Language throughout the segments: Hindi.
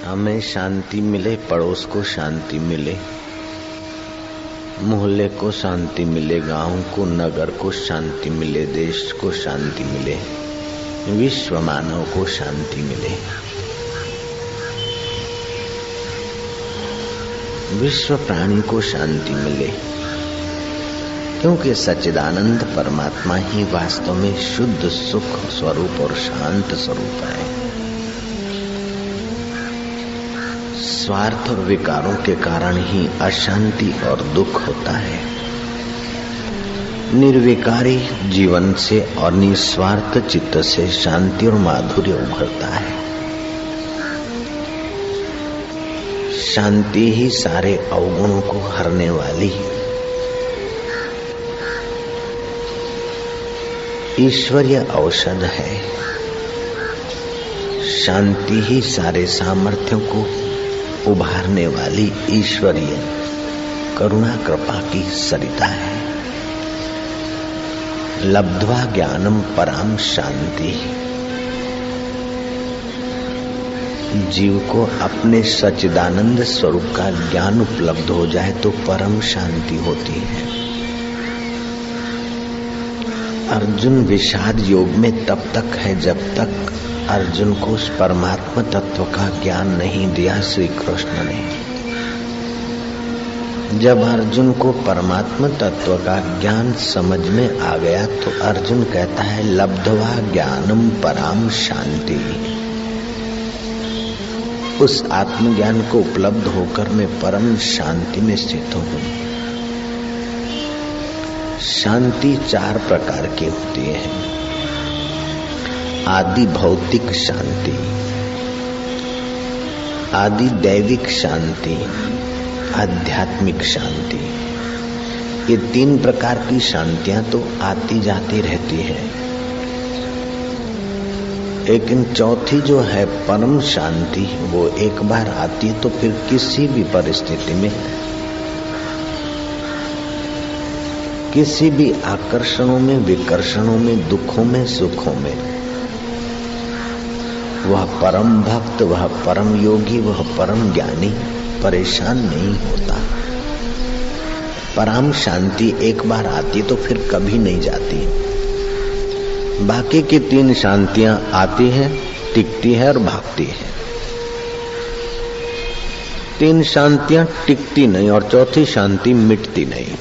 हमें शांति मिले, पड़ोस को शांति मिले, मोहल्ले को शांति मिले, गांव को, नगर को शांति मिले, देश को शांति मिले, विश्व मानव को शांति मिले, विश्व प्राणी को शांति मिले, क्योंकि सच्चिदानंद परमात्मा ही वास्तव में शुद्ध सुख स्वरूप और शांत स्वरूप है। स्वार्थ और विकारों के कारण ही अशांति और दुख होता है। निर्विकारी जीवन से और निस्वार्थ चित्त से शांति और माधुर्य उभरता है। शांति ही सारे अवगुणों को हरने वाली ईश्वरीय औषध है। शांति ही सारे सामर्थ्यों को उभारने वाली ईश्वरीय करुणा कृपा की सरिता है। लब्ध्वा ज्ञानम पराम शांति। जीव को अपने सच्चिदानंद स्वरूप का ज्ञान उपलब्ध हो जाए तो परम शांति होती है। अर्जुन विषाद योग में तब तक है जब तक अर्जुन को उस परमात्मा तत्व का ज्ञान नहीं दिया श्री कृष्ण ने। जब अर्जुन को परमात्मा तत्व का ज्ञान समझ में आ गया तो अर्जुन कहता है लब्ध्वा ज्ञानम पराम शांति। उस आत्मज्ञान को उपलब्ध होकर मैं परम शांति में स्थित हूँ। शांति 4 प्रकार की होती है। आदि भौतिक शांति, आदि दैविक शांति, आध्यात्मिक शांति। ये 3 प्रकार की शांतियां तो आती जाती रहती है, लेकिन चौथी जो है परम शांति वो एक बार आती है तो फिर किसी भी परिस्थिति में, किसी भी आकर्षणों में, विकर्षणों में, दुखों में, सुखों में वह परम भक्त, वह परम योगी, वह परम ज्ञानी परेशान नहीं होता। परम शांति एक बार आती तो फिर कभी नहीं जाती। बाकी की 3 शांतियां आती हैं, टिकती है और भागती है। 3 शांतियां टिकती नहीं और चौथी शांति मिटती नहीं।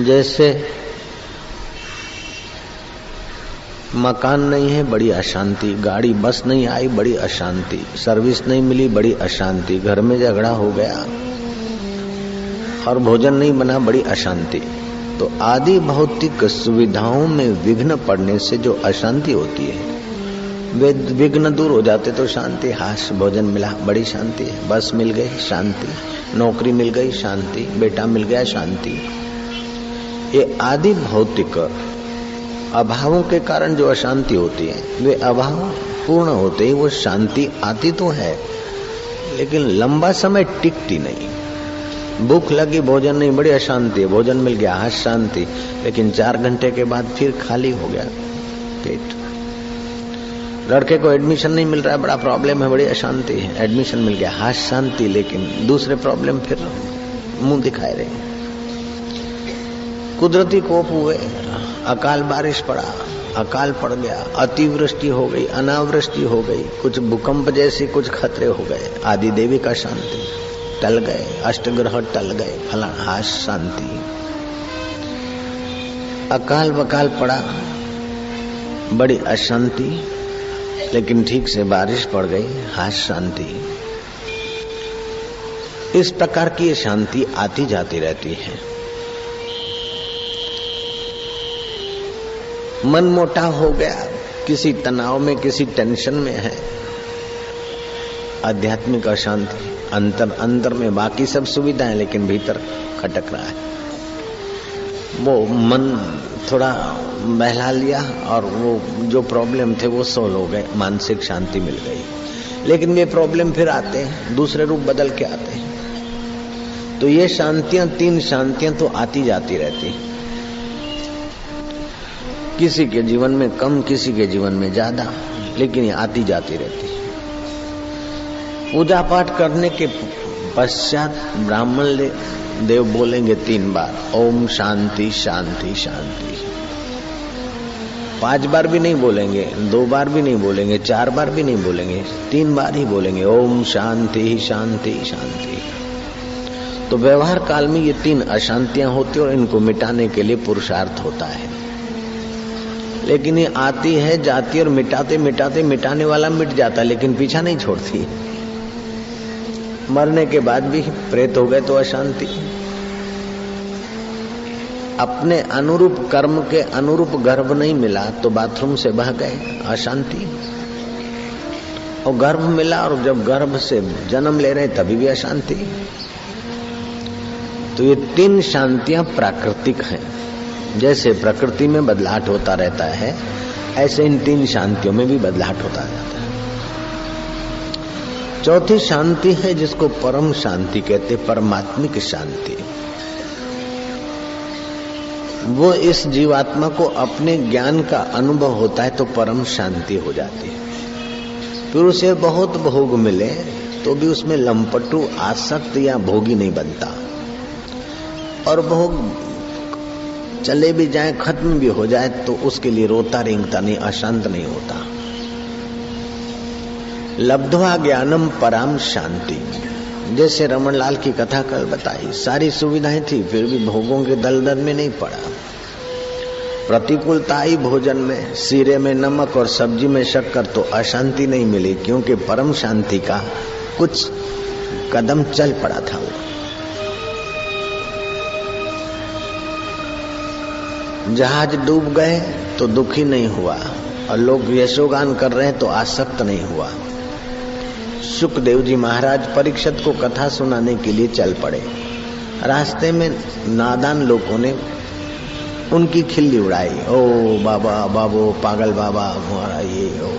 जैसे मकान नहीं है, बड़ी अशांति, गाड़ी बस नहीं आई, बड़ी अशांति, सर्विस नहीं मिली, बड़ी अशांति, घर में झगड़ा हो गया और भोजन नहीं बना, बड़ी अशांति। तो आदि भौतिक सुविधाओं में विघ्न पड़ने से जो अशांति होती है, वे विघ्न दूर हो जाते तो शांति। हाश भोजन मिला, बड़ी शांति है, बस मिल गई, शांति, नौकरी मिल गई, शांति, बेटा मिल गया, शांति। ये आदि भौतिक अभावों के कारण जो अशांति होती है, वे अभाव पूर्ण होते ही वो शांति आती तो है, लेकिन लंबा समय टिकती नहीं। भूख लगी, भोजन नहीं, बड़ी अशांति है, भोजन मिल गया, हाश शांति, लेकिन 4 घंटे के बाद फिर खाली हो गया पेट। लड़के को एडमिशन नहीं मिल रहा है, बड़ा प्रॉब्लम है, बड़ी अशांति है, एडमिशन मिल गया, हाश शांति, लेकिन दूसरे प्रॉब्लम फिर मुंह दिखाए रहे। कुदरती कोप हुए, अकाल बारिश पड़ा, अकाल पड़ गया, अतिवृष्टि हो गई, अनावृष्टि हो गई, कुछ भूकंप जैसे कुछ खतरे हो गए, आदि देवी का शांति, टल गए, अष्टग्रह टल गए, फला, हाश शांति। अकाल वकाल पड़ा, बड़ी अशांति, लेकिन ठीक से बारिश पड़ गई, हाश शांति। इस प्रकार की ये शांति आती जाती रहती है। मन मोटा हो गया, किसी तनाव में, किसी टेंशन में है, आध्यात्मिक अशांति, अंदर में बाकी सब सुविधाएं लेकिन भीतर खटक रहा है। वो मन थोड़ा बहला लिया और वो जो प्रॉब्लम थे वो सोल्व हो गए, मानसिक शांति मिल गई। लेकिन वे प्रॉब्लम फिर आते हैं, दूसरे रूप बदल के आते हैं। तो ये शांतियां, 3 शांतियां तो आती जाती रहती हैं। किसी के जीवन में कम, किसी के जीवन में ज्यादा, लेकिन ये आती जाती रहती है। पूजा पाठ करने के पश्चात ब्राह्मण देव बोलेंगे 3 बार ओम शांति शांति शांति। 5 बार भी नहीं बोलेंगे, 2 बार भी नहीं बोलेंगे, 4 बार भी नहीं बोलेंगे, 3 बार ही बोलेंगे ओम शांति शांति शांति। तो व्यवहार काल में ये 3 अशांतियां होती और इनको मिटाने के लिए पुरुषार्थ होता है। लेकिन ये आती है जाती और मिटाते मिटाते मिटाने वाला मिट जाता है, लेकिन पीछा नहीं छोड़ती। मरने के बाद भी प्रेत हो गए तो अशांति, अपने अनुरूप कर्म के अनुरूप गर्भ नहीं मिला तो बाथरूम से बह गए अशांति, और गर्भ मिला और जब गर्भ से जन्म ले रहे तभी भी अशांति। तो ये 3 शांतियां प्राकृतिक हैं। जैसे प्रकृति में बदलाव होता रहता है, ऐसे इन 3 शांतियों में भी बदलाव होता जाता है। चौथी शांति है जिसको परम शांति कहते, परमात्मिक शांति। वो इस जीवात्मा को अपने ज्ञान का अनुभव होता है तो परम शांति हो जाती है। फिर उसे बहुत भोग मिले तो भी उसमें लंपटू आसक्त या भोगी नहीं बनता, और भोग चले भी जाए खत्म भी हो जाए तो उसके लिए रोता रेंगता नहीं, अशांत नहीं होता। लब्ध्वा ज्ञानम पराम शांति, जैसे रमणलाल की कथा कल बताई, सारी सुविधाएं थी फिर भी भोगों के दलदल में नहीं पड़ा। प्रतिकूलता आई भोजन में, सीरे में नमक और सब्जी में शक्कर, तो अशांति नहीं मिली, क्योंकि परम शांति का कुछ कदम चल पड़ा था। जहाज डूब गए तो दुखी नहीं हुआ, और लोग यशोगान कर रहे हैं तो आसक्त नहीं हुआ। सुखदेव जी महाराज परीक्षित को कथा सुनाने के लिए चल पड़े। रास्ते में नादान लोगों ने उनकी खिल्ली उड़ाई, ओ बाबा बाबो पागल बाबा हमारा ये, ओ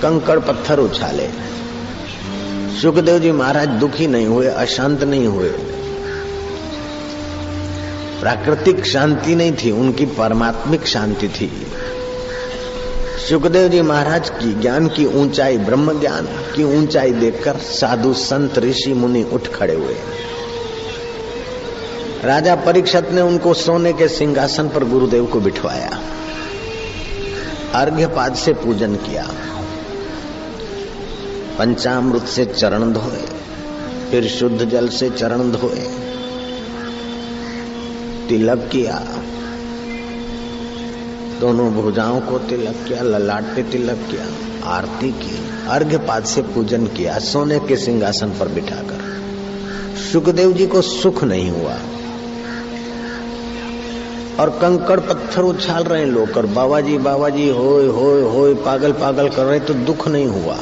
कंकड़ पत्थर उछाले। सुखदेव जी महाराज दुखी नहीं हुए, अशांत नहीं हुए। प्राकृतिक शांति नहीं थी, उनकी परमात्मिक शांति थी। सुखदेव जी महाराज की ज्ञान की ऊंचाई, ब्रह्म ज्ञान की ऊंचाई देखकर साधु संत ऋषि मुनि उठ खड़े हुए। राजा परीक्षित ने उनको सोने के सिंहासन पर गुरुदेव को बिठवाया, अर्घ्यपाद से पूजन किया, पंचामृत से चरण धोए, फिर शुद्ध जल से चरण धोए, तिलक किया, दोनों भुजाओं को तिलक किया, ललाट पे तिलक किया, आरती की, अर्घ्यपाद से पूजन किया, सोने के सिंहासन पर बिठाकर। सुखदेव जी को सुख नहीं हुआ, और कंकड़ पत्थर उछाल रहे लोग, और बाबा जी होय होय होय पागल पागल कर रहे, तो दुख नहीं हुआ,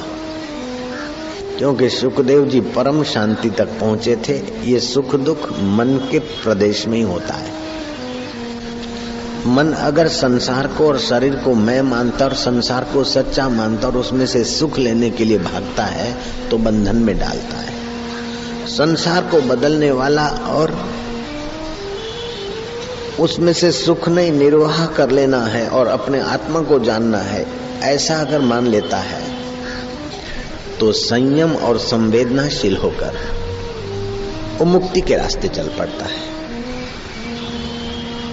क्योंकि सुखदेव जी परम शांति तक पहुंचे थे। ये सुख दुख मन के प्रदेश में ही होता है। मन अगर संसार को और शरीर को मैं मानता और संसार को सच्चा मानता और उसमें से सुख लेने के लिए भागता है तो बंधन में डालता है। संसार को बदलने वाला और उसमें से सुख नहीं निर्वाह कर लेना है और अपने आत्मा को जानना है, ऐसा अगर मान लेता है तो संयम और संवेदनाशील होकर वो मुक्ति के रास्ते चल पड़ता है।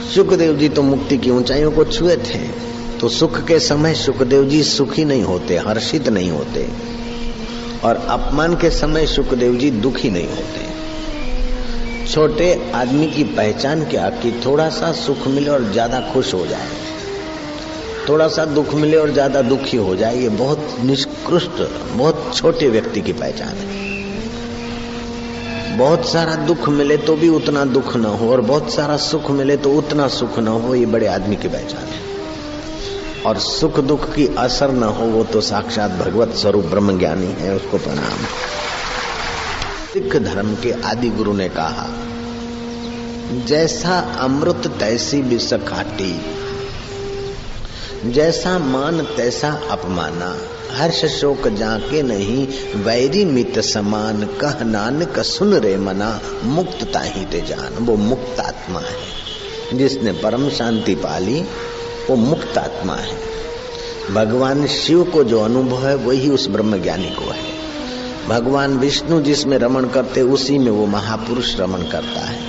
सुखदेव जी तो मुक्ति की ऊंचाइयों को छुए थे, तो सुख के समय सुखदेव जी सुखी नहीं होते, हर्षित नहीं होते, और अपमान के समय सुखदेव जी दुखी नहीं होते। छोटे आदमी की पहचान क्या कि थोड़ा सा सुख मिले और ज्यादा खुश हो जाए, थोड़ा सा दुख मिले और ज्यादा दुखी हो जाए, ये बहुत निष्कृष्ट, बहुत छोटे व्यक्ति की पहचान है। बहुत सारा दुख मिले तो भी उतना दुख न हो, और बहुत सारा सुख मिले तो उतना सुख न हो, ये बड़े आदमी की पहचान है। और सुख दुख की असर न हो, वो तो साक्षात भगवत स्वरूप ब्रह्म ज्ञानी है, उसको प्रणाम। सिख धर्म के आदि गुरु ने कहा, जैसा अमृत तैसी विष खाटी, जैसा मान तैसा अपमाना, हर्ष शोक जाके नहीं, वैरी मित समान, कह नानक सुन रे मना, मुक्त ताही ते जान। वो मुक्त आत्मा है, जिसने परम शांति पाली वो मुक्त आत्मा है। भगवान शिव को जो अनुभव है वही उस ब्रह्म ज्ञानी को है। भगवान विष्णु जिसमें रमण करते उसी में वो महापुरुष रमण करता है।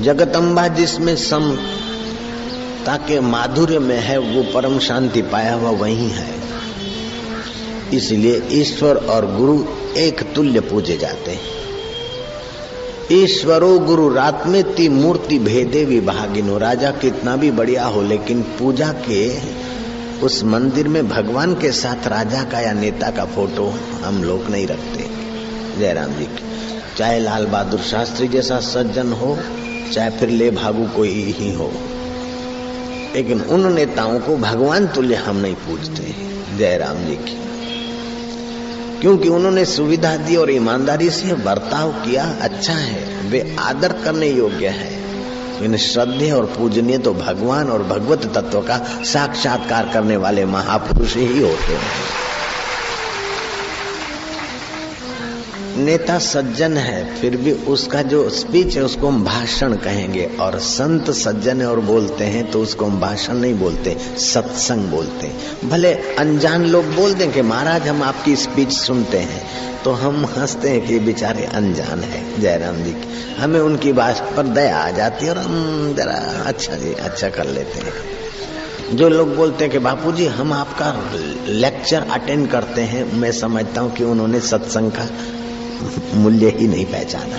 जगदम्बा जिसमें समता के माधुर्य में है वो परम शांति पाया हुआ वही है। इसलिए ईश्वर और गुरु एक तुल्य पूजे जाते हैं। ईश्वरो गुरु रात्मेति मूर्ति भेदे विभागिनो। राजा कितना भी बढ़िया हो लेकिन पूजा के उस मंदिर में भगवान के साथ राजा का या नेता का फोटो हम लोग नहीं रखते। जयराम जी की, चाहे लाल बहादुर शास्त्री जैसा सज्जन हो, चाहे फिर ले भागू कोई ही हो, लेकिन उन नेताओं को भगवान तुल्य हम नहीं पूजते। जयराम जी की, क्योंकि उन्होंने सुविधा दी और ईमानदारी से बर्ताव किया, अच्छा है, वे आदर करने योग्य है। इन श्रद्धेय और पूजनीय तो भगवान और भगवत तत्व का साक्षात्कार करने वाले महापुरुष ही होते हैं। नेता सज्जन है फिर भी उसका जो स्पीच है उसको हम भाषण कहेंगे, और संत सज्जन है और बोलते हैं तो उसको हम भाषण नहीं बोलते, सत्संग बोलते हैं। भले अनजान लोग बोल दें कि महाराज हम आपकी स्पीच सुनते हैं, तो हम हंसते हैं कि बेचारे अनजान है। जयराम जी की, हमें उनकी बात पर दया आ जाती है और हम जरा अच्छा जी अच्छा कर लेते हैं। जो लोग बोलते हैं कि बापूजी हम आपका लेक्चर अटेंड करते हैं, मैं समझता हूँ कि उन्होंने सत्संग का मूल्य ही नहीं पहचाना।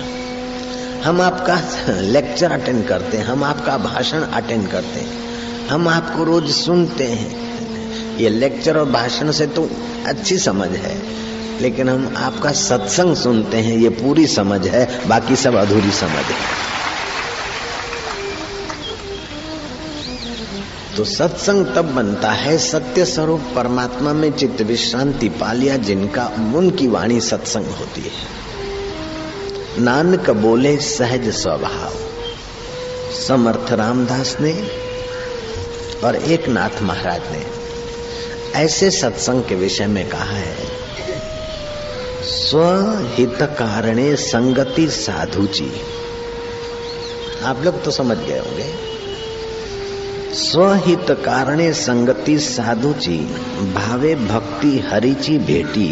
हम आपका लेक्चर अटेंड करते हैं, हम आपका भाषण अटेंड करते हैं, हम आपको रोज सुनते हैं। ये लेक्चर और भाषण से तो अच्छी समझ है, लेकिन हम आपका सत्संग सुनते हैं, ये पूरी समझ है, बाकी सब अधूरी समझ है। तो सत्संग तब बनता है सत्य स्वरूप परमात्मा में चित्त विश्रांति पा लिया जिनका, उनकी वाणी सत्संग होती है। नानक बोले सहज स्वभाव, समर्थ रामदास ने और एक नाथ महाराज ने ऐसे सत्संग के विषय में कहा है, स्वहित कारणे संगति साधुची। आप लोग तो समझ गए होंगे। स्वहित कारणे संगति साधुची, भावे भक्ति हरिची भेटी।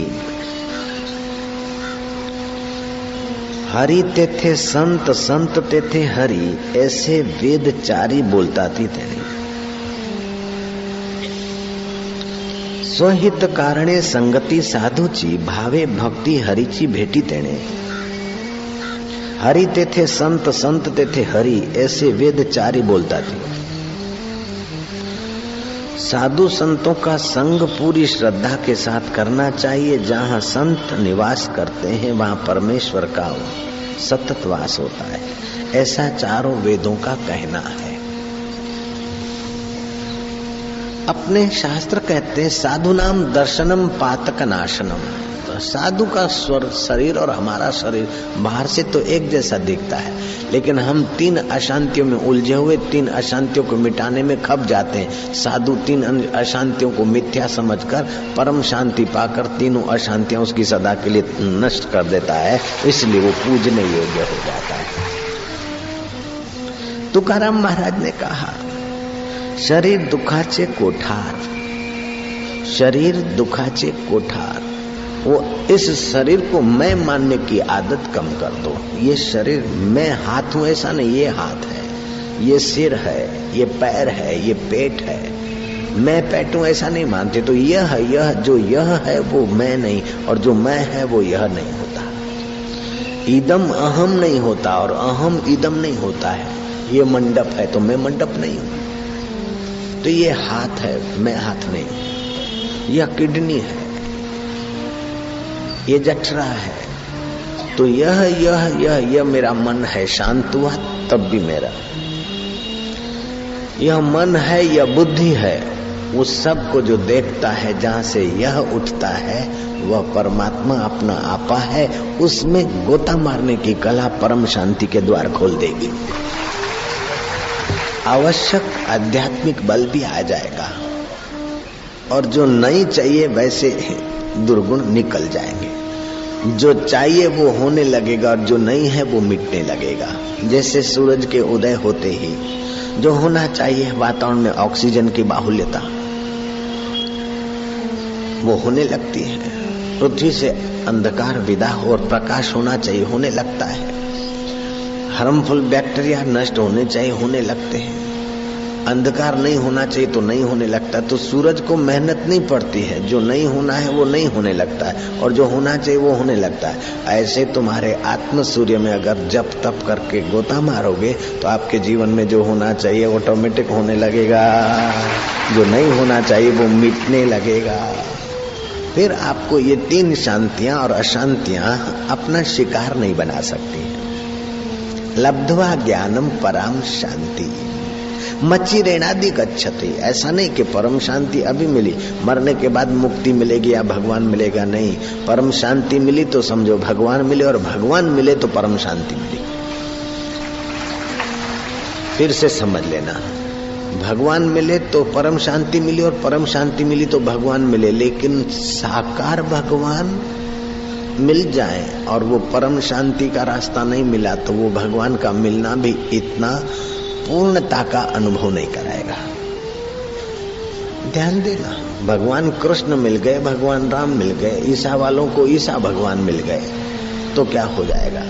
हरि तेथे संत, संत तेथे हरि, ऐसे वेद चारी बोलता थी तेरी। स्वहित कारणे संगति साधुची, भावे भक्ति हरिची भेटी तेने। हरि तेथे संत, संत तेथे हरि, ऐसे वेद चारी बोलता थी। साधु संतों का संग पूरी श्रद्धा के साथ करना चाहिए। जहाँ संत निवास करते हैं वहाँ परमेश्वर का सतत वास होता है, ऐसा चारों वेदों का कहना है। अपने शास्त्र कहते हैं साधु नाम दर्शनम पातक नाशनम। तो साधु का शरीर और हमारा शरीर बाहर से तो एक जैसा दिखता है, लेकिन हम तीन अशांतियों में उलझे हुए, तीन अशांतियों को मिटाने में खप जाते हैं। साधु तीन अशांतियों को मिथ्या समझकर परम शांति पाकर तीनों अशांतियां उसकी सदा के लिए नष्ट कर देता है, इसलिए वो पूजने योग्य हो जाता है। तुकाराम महाराज ने कहा, शरीर दुखाचे कोठार, शरीर दुखाचे कोठार। वो इस शरीर को मैं मानने की आदत कम कर दो। ये शरीर मैं हाथ हूं ऐसा नहीं, ये हाथ है, ये सिर है, ये पैर है, ये पेट है, मैं पेट हूं ऐसा नहीं मानते। तो यह जो यह है वो मैं नहीं, और जो मैं है वो यह नहीं होता। इदम अहम नहीं होता और अहम इदम नहीं होता है। ये मंडप है तो मैं मंडप नहीं हूं। तो ये हाथ है, मैं हाथ नहीं हूं। यह किडनी है, ये जठरा है, तो यह मेरा मन है। शांत हुआ तब भी मेरा यह मन है, यह बुद्धि है। उस सब को जो देखता है, जहां से यह उठता है वह परमात्मा अपना आपा है। उसमें गोता मारने की कला परम शांति के द्वार खोल देगी। आवश्यक आध्यात्मिक बल भी आ जाएगा, और जो नहीं चाहिए वैसे दुर्गुण निकल जाएंगे। जो चाहिए वो होने लगेगा और जो नहीं है वो मिटने लगेगा। जैसे सूरज के उदय होते ही जो होना चाहिए वातावरण में ऑक्सीजन की बाहुल्यता, वो होने लगती है। पृथ्वी से अंधकार विदा और प्रकाश होना चाहिए, होने लगता है। हार्मफुल बैक्टीरिया नष्ट होने चाहिए, होने लगते हैं। अंधकार नहीं होना चाहिए तो नहीं होने लगता। तो सूरज को मेहनत नहीं पड़ती है, जो नहीं होना है वो नहीं होने लगता है, और जो होना चाहिए वो होने लगता है। ऐसे तुम्हारे आत्म सूर्य में अगर जप तप करके गोता मारोगे तो आपके जीवन में जो होना चाहिए ऑटोमेटिक होने लगेगा, जो नहीं होना चाहिए वो मिटने लगेगा। फिर आपको ये 3 शांतियां और अशांतियां अपना शिकार नहीं बना सकती। लब्ध्वा ज्ञानम परम शांति मचिरेणादि गच्छति। ऐसा नहीं कि परम शांति अभी मिली, मरने के बाद मुक्ति मिलेगी या भगवान मिलेगा, नहीं। परम शांति मिली तो समझो भगवान मिले, और भगवान मिले तो परम शांति मिली। फिर से समझ लेना, भगवान मिले तो परम शांति मिली, और परम शांति मिली तो भगवान मिले। लेकिन साकार भगवान मिल जाए और वो परम शांति का रास्ता नहीं मिला तो वो भगवान का मिलना भी इतना पूर्णता का अनुभव नहीं कराएगा। ध्यान देना, भगवान कृष्ण मिल गए, भगवान राम मिल गए, ईसा वालों को ईसा भगवान मिल गए तो क्या हो जाएगा।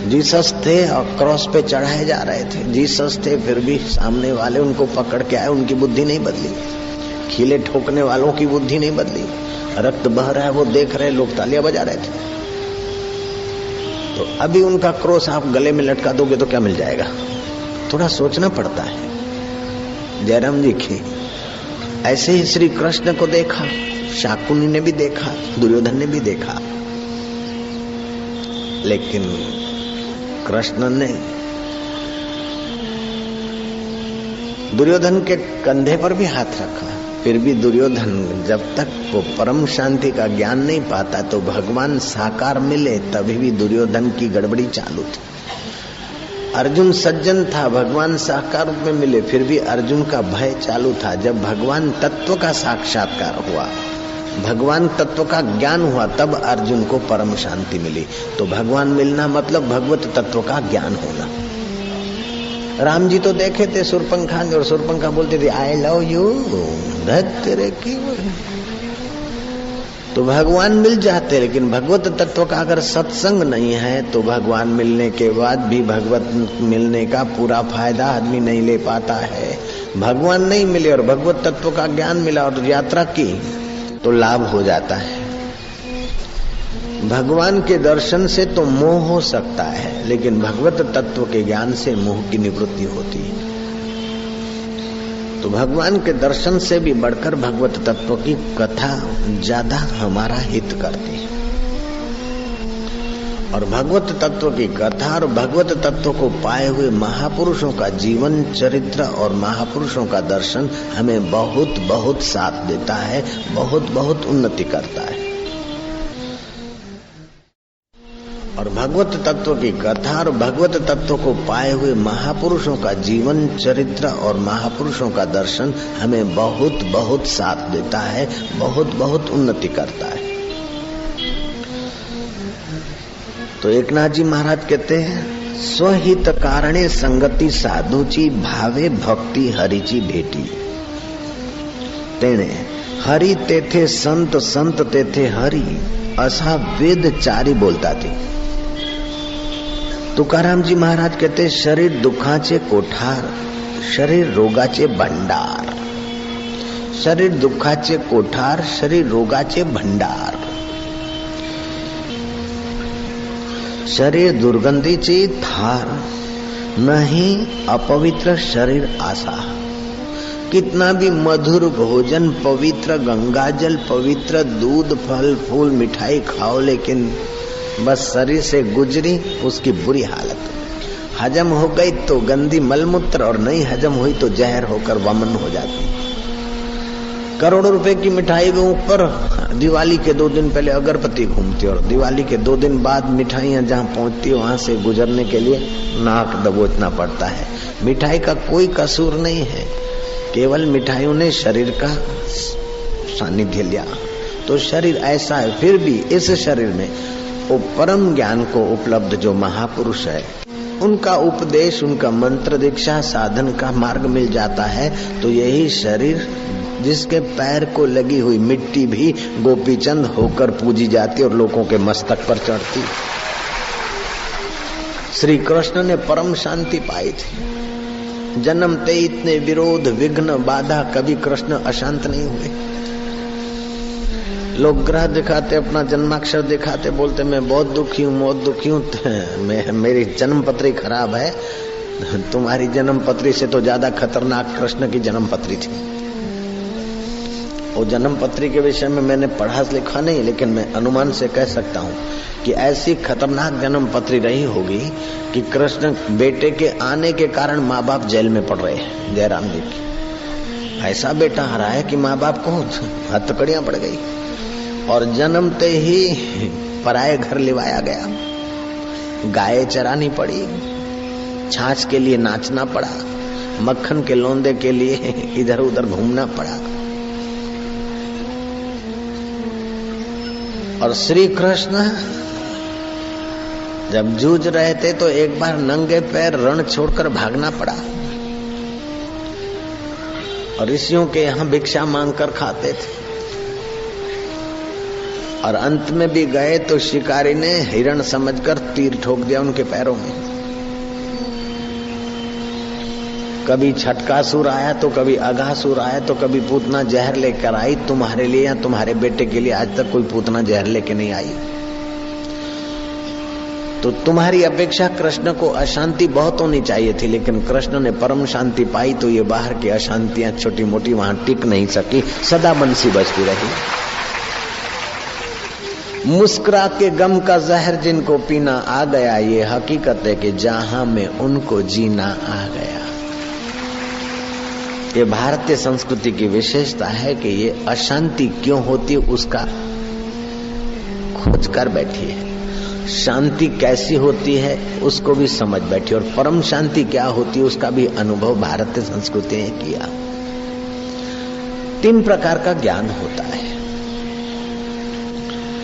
जीसस थे और क्रॉस पे चढ़ाए जा रहे थे, जीसस थे, फिर भी सामने वाले उनको पकड़ के आए, उनकी बुद्धि नहीं बदली। खीले ठोकने वालों की बुद्धि नहीं बदली। रक्त बह रहा है वो देख रहे, लोग तालियां बजा रहे थे। तो अभी उनका क्रोस आप गले में लटका दोगे तो क्या मिल जाएगा। थोड़ा सोचना पड़ता है। जयराम जी की ऐसे ही श्री कृष्ण को देखा, शाकुनी ने भी देखा, दुर्योधन ने भी देखा, लेकिन कृष्ण ने दुर्योधन के कंधे पर भी हाथ रखा। फिर भी दुर्योधन जब तक वो परम शांति का ज्ञान नहीं पाता तो भगवान साकार मिले तभी भी दुर्योधन की गड़बड़ी चालू थी। अर्जुन सज्जन था, भगवान साकार रूप में मिले, फिर भी अर्जुन का भय चालू था। जब भगवान तत्व का साक्षात्कार हुआ, भगवान तत्व का ज्ञान हुआ, तब अर्जुन को परम शांति मिली। तो भगवान मिलना मतलब भगवत तत्व का ज्ञान होना। राम जी तो देखे थे सुरपंखा, और सुरपंखा बोलते थे आई लव यू, तेरे की। तो भगवान मिल जाते, लेकिन भगवत तत्व का अगर सत्संग नहीं है तो भगवान मिलने के बाद भी भगवत मिलने का पूरा फायदा आदमी नहीं ले पाता है। भगवान नहीं मिले और भगवत तत्व का ज्ञान मिला और यात्रा की तो लाभ हो जाता है। भगवान के दर्शन से तो मोह हो सकता है, लेकिन भगवत तत्व के ज्ञान से मोह की निवृत्ति होती है। तो भगवान के दर्शन से भी बढ़कर भगवत तत्व की कथा ज्यादा हमारा हित करती है। और भगवत तत्व की कथा और भगवत तत्व को पाए हुए महापुरुषों का जीवन चरित्र और महापुरुषों का दर्शन हमें बहुत बहुत साथ देता है, बहुत बहुत उन्नति करता है। और भगवत तत्व की कथा और भगवत तत्व को पाए हुए महापुरुषों का जीवन चरित्र और महापुरुषों का दर्शन हमें बहुत बहुत साथ देता है, बहुत बहुत उन्नति करता है। तो एकनाथ जी महाराज कहते हैं, स्वहित कारणे संगति साधुची भावे भक्ति हरिची भेटी। तेने हरि तेथे संत, संत तेथे हरि, असा वेद चारी बोलता थी। तुकाराम जी महाराज कहते, शरीर दुखाचे कोठार, शरीर रोगाचे भंडार। शरीर दुखाचे कोठार, शरीर रोगाचे भंडार। शरीर दुर्गंधीची थार, नहीं अपवित्र शरीर आशा। कितना भी मधुर भोजन, पवित्र गंगाजल, पवित्र दूध, फल फूल मिठाई खाओ, लेकिन बस शरीर से गुजरी उसकी बुरी हालत। हजम हो गई तो गंदी मलमूत्र, और नहीं हजम हुई तो जहर होकर वमन हो जाती। करोड़ों रुपए की मिठाई के ऊपर दिवाली के 2 दिन पहले अगरबत्ती घूमती, और दिवाली के 2 दिन बाद मिठाइयां जहां पहुंचती है वहां से गुजरने के लिए नाक दबोचना पड़ता है। मिठाई का कोई कसूर नहीं है, केवल मिठाइयों ने शरीर का सानिध्य लिया। तो शरीर ऐसा है, फिर भी इस शरीर में वो परम ज्ञान को उपलब्ध जो महापुरुष है, उनका उपदेश, उनका मंत्र दीक्षा, साधन का मार्ग मिल जाता है। तो यही शरीर जिसके पैर को लगी हुई मिट्टी भी गोपीचंद होकर पूजी जाती और लोगों के मस्तक पर चढ़ती। श्री कृष्ण ने परम शांति पाई थी। जन्मते इतने विरोध विघ्न बाधा, कभी कृष्ण अशांत नहीं हुए। लोग ग्रह दिखाते, अपना जन्माक्षर दिखाते, बोलते मैं बहुत दुखी हूँ, बहुत दुखी हूँ, मेरी जन्म पत्री खराब है। तुम्हारी जन्म पत्री से तो ज्यादा खतरनाक कृष्ण की जन्म पत्री थी। वो जन्म पत्री के विषय में मैंने पढ़ा लिखा नहीं, लेकिन मैं अनुमान से कह सकता हूँ कि ऐसी खतरनाक जन्म पत्री रही होगी कि कृष्ण बेटे के आने के कारण माँ बाप जेल में पड़ रहे हैं। जयराम जी की ऐसा बेटा हरा है कि माँ बाप को हथकड़ियां पड़ गई और जन्मते ही पराये घर लिवाया गया। गाय चरानी पड़ी, छाछ के लिए नाचना पड़ा, मक्खन के लौंदे के लिए इधर उधर घूमना पड़ा। और श्री कृष्ण जब जूझ रहे थे तो एक बार नंगे पैर रण छोड़कर भागना पड़ा और ऋषियों के यहाँ भिक्षा मांगकर खाते थे। और अंत में भी गए तो शिकारी ने हिरण समझकर तीर ठोक दिया उनके पैरों में। कभी छटकासुर आया तो कभी अघासुर आया तो कभी पूतना जहर लेकर आई तुम्हारे लिए या तुम्हारे बेटे के लिए। आज तक कोई पूतना जहर लेके नहीं आई। तो तुम्हारी अपेक्षा कृष्ण को अशांति बहुत होनी चाहिए थी, लेकिन कृष्ण ने परम शांति पाई तो ये बाहर की अशांतियां छोटी मोटी वहां टिक नहीं सकी, सदा बंसी बजती रही। मुस्कुरा के गम का जहर जिनको पीना आ गया, ये हकीकत है कि जहां में उनको जीना आ गया। ये भारतीय संस्कृति की विशेषता है कि ये अशांति क्यों होती उसका खोज कर बैठी है, शांति कैसी होती है उसको भी समझ बैठी, और परम शांति क्या होती है उसका भी अनुभव भारतीय संस्कृति ने किया। 3 प्रकार का ज्ञान होता है।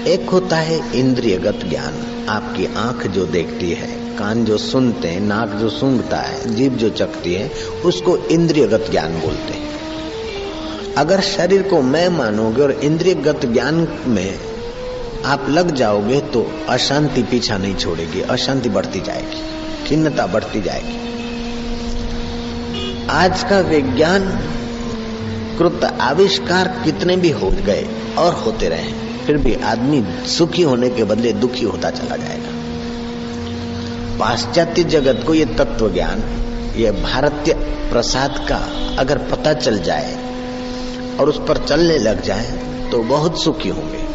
एक होता है इंद्रियगत ज्ञान, आपकी आंख जो देखती है, कान जो सुनते हैं, नाक जो सूंघता है, जीभ जो चखती है, उसको इंद्रियगत ज्ञान बोलते हैं। अगर शरीर को मैं मानोगे और इंद्रियगत ज्ञान में आप लग जाओगे तो अशांति पीछा नहीं छोड़ेगी, अशांति बढ़ती जाएगी, खिन्नता बढ़ती जाएगी। आज का विज्ञान कृत आविष्कार कितने भी हो गए और होते रहे, फिर भी आदमी सुखी होने के बदले दुखी होता चला जाएगा। पाश्चात्य जगत को ये तत्व ज्ञान, ये भारतीय प्रसाद का अगर पता चल जाए और उस पर चलने लग जाए तो बहुत सुखी होंगे।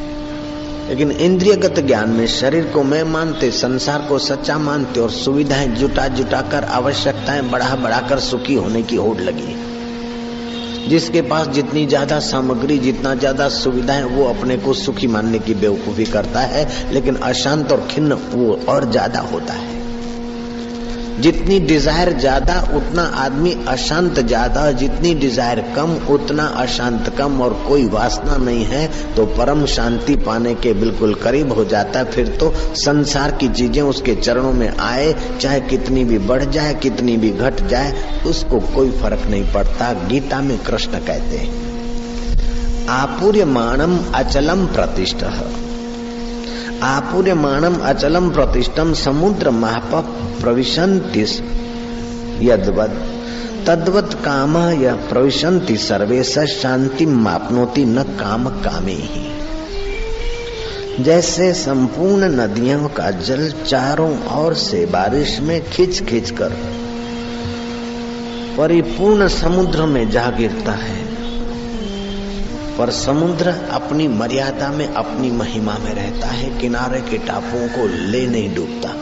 लेकिन इंद्रियगत ज्ञान में शरीर को मैं मानते, संसार को सच्चा मानते और सुविधाएं जुटा जुटा कर, आवश्यकताएं बढ़ा बढ़ाकर सुखी होने की होड़ लगी। जिसके पास जितनी ज्यादा सामग्री, जितना ज्यादा सुविधाएं, वो अपने को सुखी मानने की बेवकूफी करता है, लेकिन अशांत और खिन्न वो और ज्यादा होता है। जितनी डिजायर ज्यादा उतना आदमी अशांत ज्यादा, जितनी डिजायर कम उतना अशांत कम, और कोई वासना नहीं है तो परम शांति पाने के बिल्कुल करीब हो जाता है। फिर तो संसार की चीजें उसके चरणों में आए, चाहे कितनी भी बढ़ जाए, कितनी भी घट जाए, उसको कोई फर्क नहीं पड़ता। गीता में कृष्ण कहते हैं आपूर्यमाणम अचलम प्रतिष्ठः, आपूर्यमाणम अचलम प्रतिष्ठम समुद्र माप प्रविशन्ति यद्वद तद्वत् काम यः प्रविशन्ति सर्वे स शांति मापनोति न काम कामे ही। जैसे संपूर्ण नदियों का जल चारों ओर से बारिश में खिंच खिंच कर परिपूर्ण समुद्र में जा गिरता है, पर समुद्र अपनी मर्यादा में, अपनी महिमा में रहता है, किनारे के टापुओं को ले नहीं डूबता।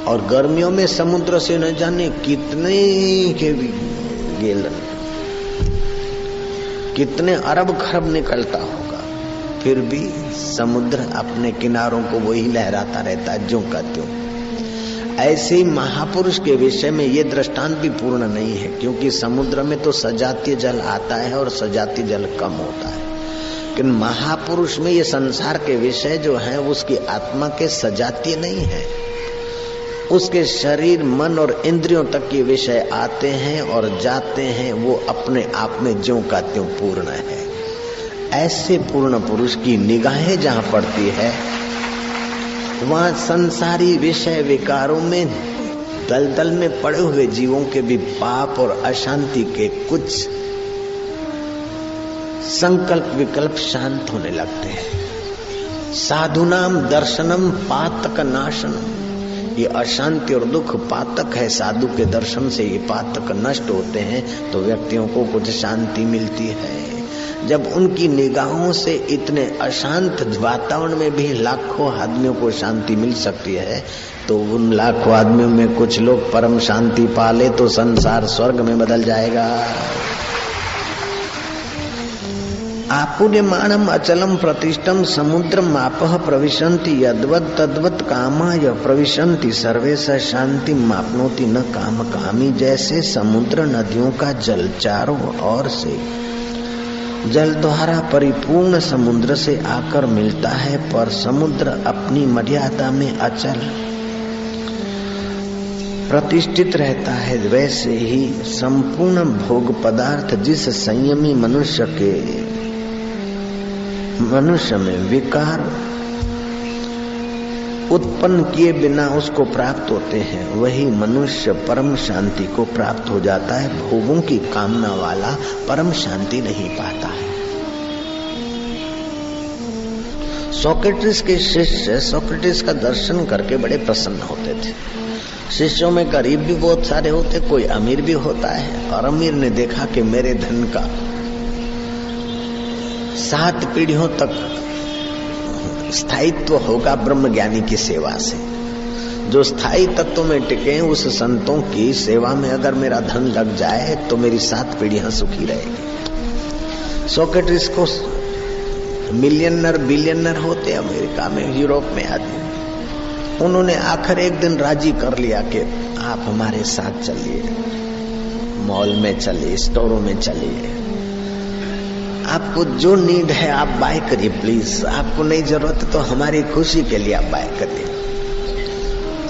और गर्मियों में समुद्र से न जाने कितने के गैलन, कितने अरब खरब निकलता होगा, फिर भी समुद्र अपने किनारों को वही लहराता रहता है ज्यों का त्यों। ऐसे ही महापुरुष के विषय में ये दृष्टांत भी पूर्ण नहीं है, क्योंकि समुद्र में तो सजातीय जल आता है और सजातीय जल कम होता है, लेकिन महापुरुष में ये संसार के विषय जो है उसकी आत्मा के सजातीय नहीं है। उसके शरीर, मन और इंद्रियों तक के विषय आते हैं और जाते हैं, वो अपने आप में ज्यों का त्यों पूर्ण है। ऐसे पूर्ण पुरुष की निगाहें जहां पड़ती है वहां संसारी विषय विकारों में दलदल में पड़े हुए जीवों के भी पाप और अशांति के कुछ संकल्प विकल्प शांत होने लगते हैं। साधुनाम दर्शनम पातक नाशनम, ये अशांति और दुख पातक है। साधु के दर्शन से ये पातक नष्ट होते हैं तो व्यक्तियों को कुछ शांति मिलती है। जब उनकी निगाहों से इतने अशांत वातावरण में भी लाखों आदमियों को शांति मिल सकती है तो उन लाखों आदमियों में कुछ लोग परम शांति पाले तो संसार स्वर्ग में बदल जाएगा। आपुर्यमाणम अचलम प्रतिष्ठम समुद्रम आपः प्रविशन्ति यद्वत् तद्वत् कामाय प्रविशन्ति सर्वे स शांति मापनोति न काम कामी। जैसे समुद्र नदियों का जल चारों ओर से जल द्वारा परिपूर्ण समुद्र से आकर मिलता है, पर समुद्र अपनी मर्यादा में अचल प्रतिष्ठित रहता है, वैसे ही संपूर्ण भोग पदार्थ जिस संयमी मनुष्य में विकार उत्पन्न किए बिना उसको प्राप्त होते हैं, वही मनुष्य परम शांति को प्राप्त हो जाता है। भोगों की कामना वाला परम शांति नहीं पाता है। सोक्रेटिस के शिष्य सोक्रेटिस का दर्शन करके बड़े प्रसन्न होते थे। शिष्यों में गरीब भी बहुत सारे होते, कोई अमीर भी होता है, और अमीर ने देखा कि मेरे धन का 7 पीढ़ियों तक स्थायित्व होगा ब्रह्मज्ञानी की सेवा से। जो स्थायी तत्व में टिके उस संतों की सेवा में अगर मेरा धन लग जाए तो मेरी 7 पीढ़ियां सुखी रहेगी। सोक्रेटिस को मिलियनर बिलियनर होते अमेरिका में, यूरोप में आदमी। उन्होंने आखिर एक दिन राजी कर लिया कि आप हमारे साथ चलिए, मॉल में चलिए, स्टोरों में चलिए, आपको जो नीड है आप बाय करिए प्लीज, आपको नहीं जरूरत तो हमारी खुशी के लिए आप बाय करिए।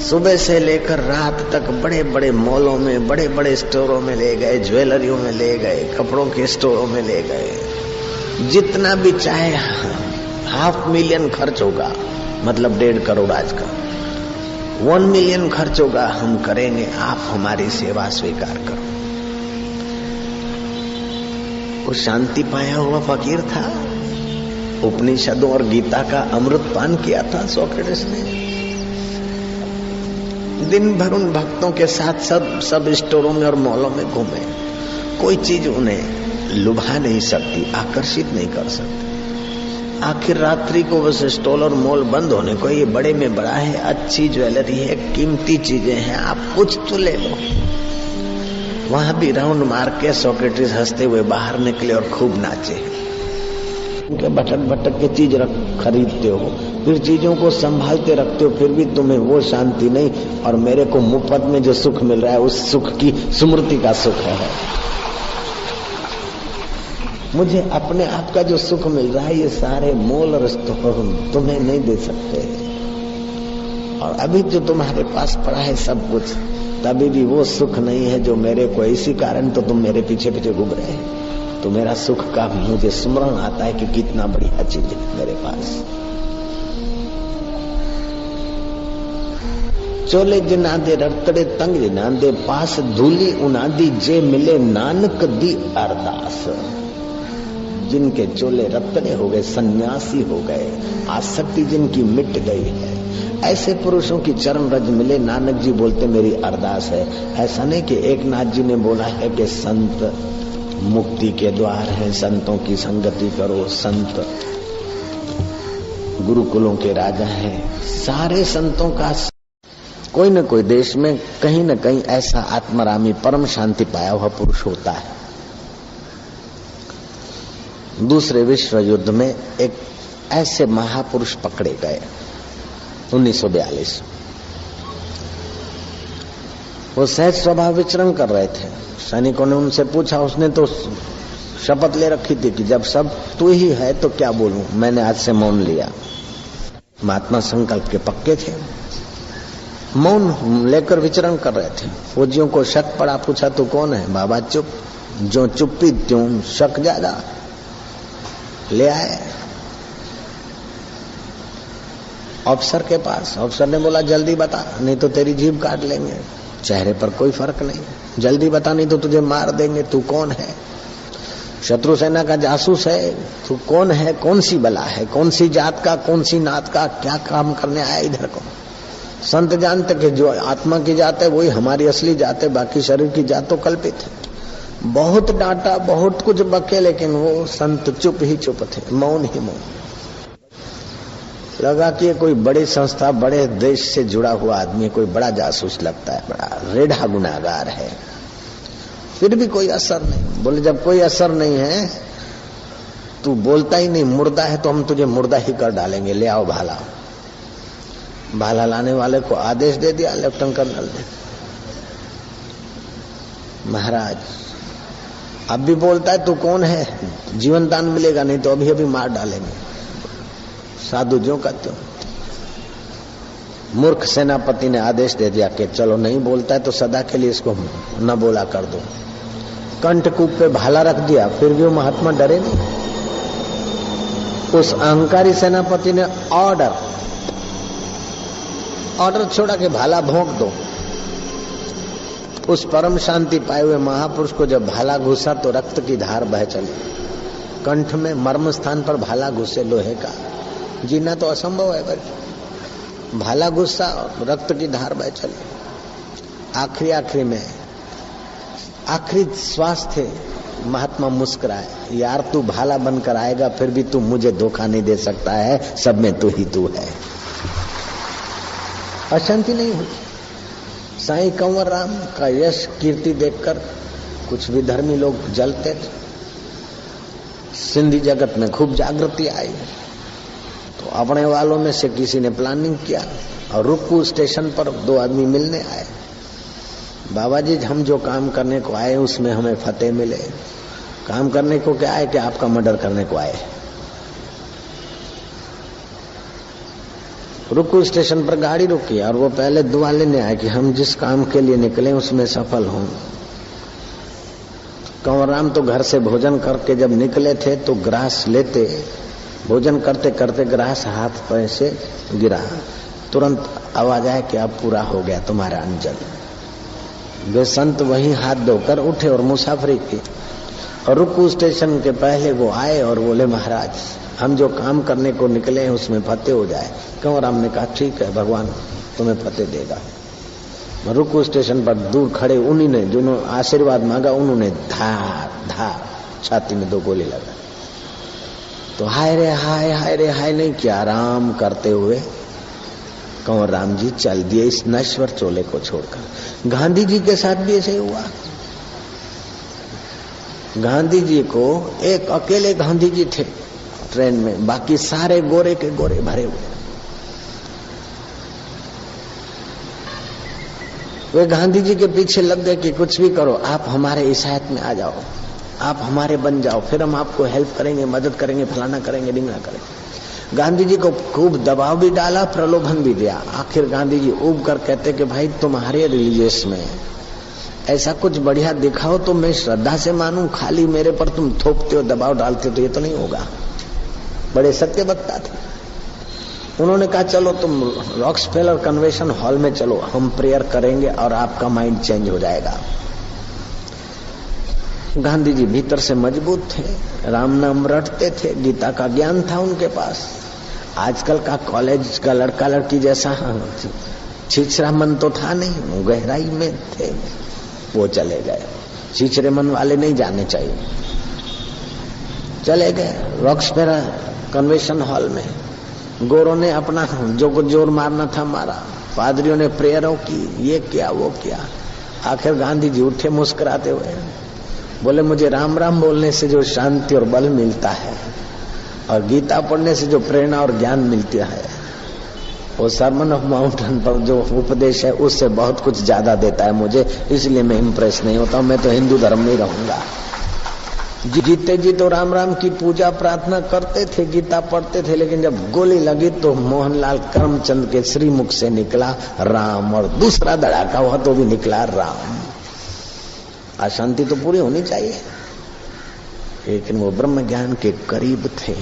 सुबह से लेकर रात तक बड़े बड़े मॉलों में, बड़े बड़े स्टोरों में ले गए, ज्वेलरियों में ले गए, कपड़ों के स्टोरों में ले गए। जितना भी चाहे 500,000 खर्च होगा, मतलब 1.5 करोड़ आज का, 1 मिलियन खर्च होगा, हम करेंगे, आप हमारी सेवा स्वीकार करो। वो शांति पाया हुआ फकीर था, उपनिषदों और गीता का अमृत पान किया था सोक्रेटिस ने। दिन भर उन भक्तों के साथ सब स्टोरों में और मॉलों में घूमे, कोई चीज उन्हें लुभा नहीं सकती, आकर्षित नहीं कर सकती। आखिर रात्रि को बस स्टॉल और मॉल बंद होने को, ये बड़े में बड़ा है, अच्छी ज्वेलरी है, कीमती चीजें हैं, आप कुछ तो ले लो। वहां भी राउंड मार के सोक्रेटिस हंसते हुए बाहर निकले और खूब नाचे। उनके भटक भटक के चीज खरीदते हो, फिर चीजों को संभालते रखते हो, फिर भी तुम्हें वो शांति नहीं, और मेरे को मुफ्त में जो सुख मिल रहा है उस सुख की स्मृति का सुख है। मुझे अपने आप का जो सुख मिल रहा है ये सारे मोल और तुम्हें नहीं दे सकते, और अभी जो तुम्हारे पास पड़ा है सब कुछ, तभी भी वो सुख नहीं है जो मेरे को, इसी कारण तो तुम मेरे पीछे पीछे घूम रहे हैं। तो मेरा सुख का मुझे स्मरण आता है कि कितना बढ़िया चीज है मेरे पास। चोले जिनादे रतड़े तंग जिनादे पास धूली उनादी जे मिले नानक दी अरदास। जिनके चोले रत्ने हो गए, सन्यासी हो गए, आसक्ति जिनकी मिट गई है, ऐसे पुरुषों की चरण रज मिले, नानक जी बोलते मेरी अरदास है। ऐसा नहीं कि एक नाथ जी ने बोला है कि संत मुक्ति के द्वार हैं, संतों की संगति करो, संत गुरुकुलों के राजा हैं। सारे संतों का कोई न कोई देश में कहीं न कहीं ऐसा आत्मरामी परम शांति पाया हुआ पुरुष होता है। दूसरे विश्व युद्ध में एक ऐसे महापुरुष पकड़े गए 1942। वो सहज स्वभाव विचरण कर रहे थे। सैनिकों ने उनसे पूछा, उसने तो शपथ ले रखी थी कि जब सब तू ही है तो क्या बोलूं, मैंने आज से मौन लिया। महात्मा संकल्प के पक्के थे। मौन लेकर विचरण कर रहे थे। फौजियों को शक पड़ा, पूछा तू कौन है? बाबा चुप, जो चुप्पी त्यों शक ज्यादा। ले आए अफसर के पास। अफसर ने बोला जल्दी बता नहीं तो तेरी जीभ काट लेंगे। चेहरे पर कोई फर्क नहीं, जल्दी बता नहीं तो तुझे मार देंगे। तू कौन है? शत्रु सेना का जासूस है। तू कौन है? कौन सी बला है? कौन सी जात का, कौन सी नात का, क्या काम करने आया इधर को? संत जानते कि जो आत्मा की जात है वही हमारी असली जात है, बाकी शरीर की जात तो कल्पित है। बहुत डांटा, बहुत कुछ बके, लेकिन वो संत चुप ही चुप थे, मौन ही मौन। लगा कि ये कोई बड़ी संस्था, बड़े देश से जुड़ा हुआ आदमी, कोई बड़ा जासूस लगता है, बड़ा रेढ़ा गुनाहगार है। फिर भी कोई असर नहीं। बोले जब कोई असर नहीं है, तू बोलता ही नहीं, मुर्दा है तो हम तुझे मुर्दा ही कर डालेंगे। ले आओ भाला। भाला लाने वाले को आदेश दे दिया लेफ्टिनेंट कर्नल ने। महाराज अब भी बोलता है तू कौन है? जीवन दान मिलेगा, नहीं तो अभी अभी मार डालेंगे। साधु ज्यों का त्यों। मूर्ख सेनापति ने आदेश दे दिया कि चलो नहीं बोलता है तो सदा के लिए इसको न बोला कर दो। कंठकूप पे भाला रख दिया, फिर भी वो महात्मा डरे नहीं। उस अहंकारी सेनापति ने ऑर्डर छोड़ा कि भाला भोंक दो। उस परम शांति पाए हुए महापुरुष को जब भाला घुसा तो रक्त की धार बह चली। कंठ में मर्म स्थान पर भाला घुसे लोहे का, जीना तो असंभव है भाई। भाला गुस्सा और रक्त की धार बह चली। आखिरी में आखिरी श्वास थे, महात्मा मुस्कुराए, यार तू भाला बनकर आएगा फिर भी तू मुझे धोखा नहीं दे सकता है, सब में तू ही तू है। अशांति नहीं हुई। साईं कंवर राम का यश कीर्ति देखकर कुछ विधर्मी लोग जलते थे। सिंधी जगत में खूब जागृति आई। तो अपने वालों में से किसी ने प्लानिंग किया और रुक्कू स्टेशन पर दो आदमी मिलने आए। बाबा जी हम जो काम करने को आए उसमें हमें फतेह मिले। काम करने को क्या आए कि आपका मर्डर करने को आए। रुक्कू स्टेशन पर गाड़ी रुकी और वो पहले दुआ लेने आए कि हम जिस काम के लिए निकले उसमें सफल हों। कंवरराम तो घर से भोजन करके जब निकले थे तो ग्रास लेते, भोजन करते करते ग्रास हाथ पैर से गिरा, तुरंत आवाज आया कि अब पूरा हो गया तुम्हारा अंजल। वे संत वहीं हाथ धोकर उठे और मुसाफरी की। और रुक्कू स्टेशन के पहले वो आए और बोले महाराज हम जो काम करने को निकले हैं उसमें फतेह हो जाए। कंवरराम ने कहा ठीक है भगवान तुम्हें फतेह देगा। रुक्कू स्टेशन पर दूर खड़े उन्हीं ने जिन्होंने आशीर्वाद मांगा उन्होंने धार धार छाती में 2 गोली लगा। तो हाय रे हाय नहीं किया, आराम करते हुए कंवरराम जी चल दिए इस नश्वर चोले को छोड़कर। गांधी जी के साथ भी ऐसे हुआ। गांधी जी को एक अकेले गांधी जी थे ट्रेन में, बाकी सारे गोरे के गोरे भरे हुए। वे गांधी जी के पीछे लग गए कि कुछ भी करो आप हमारे ईसाईयत में आ जाओ, आप हमारे बन जाओ, फिर हम आपको हेल्प करेंगे, मदद करेंगे, फलाना करेंगे, ढिंगना करेंगे। गांधी जी को खूब दबाव भी डाला, प्रलोभन भी दिया। आखिर गांधी जी उब कर कहते कि भाई तुम्हारे रिलीजियस में ऐसा कुछ बढ़िया दिखाओ तो मैं श्रद्धा से मानूं, खाली मेरे पर तुम थोपते हो, दबाव डालते हो तो ये तो नहीं होगा। बड़े सत्य वक्ता थे। उन्होंने कहा चलो तुम रॉक्सफेलर कन्वेंशन हॉल में चलो, हम प्रेयर करेंगे और आपका माइंड चेंज हो जाएगा। गांधी जी भीतर से मजबूत थे, राम नाम रटते थे, गीता का ज्ञान था उनके पास। आजकल का कॉलेज का लड़का लड़की जैसा छिछरा मन तो था नहीं, गहराई में थे। वो चले गए, छिछरे मन वाले नहीं जाने चाहिए। चले गए रॉक्सफेलर कन्वेंशन हॉल में। गोरों ने अपना जो कुछ जोर मारना था मारा, पादरियों ने प्रेयरों की, ये किया वो किया। आखिर गांधी जी उठे मुस्कुराते हुए, बोले मुझे राम राम बोलने से जो शांति और बल मिलता है और गीता पढ़ने से जो प्रेरणा और ज्ञान मिलता है, वो सरमन ऑफ माउंटेन पर जो उपदेश है उससे बहुत कुछ ज्यादा देता है मुझे। इसलिए मैं इम्प्रेस नहीं होता, मैं तो हिंदू धर्म में ही रहूंगा। जीते जी तो राम राम की पूजा प्रार्थना करते थे, गीता पढ़ते थे, लेकिन जब गोली लगी तो मोहनलाल करमचंद के श्रीमुख से निकला राम, और दूसरा धड़ाका हुआ तो भी निकला राम। अशांति तो पूरी होनी चाहिए, लेकिन वो ब्रह्म ज्ञान के करीब थे।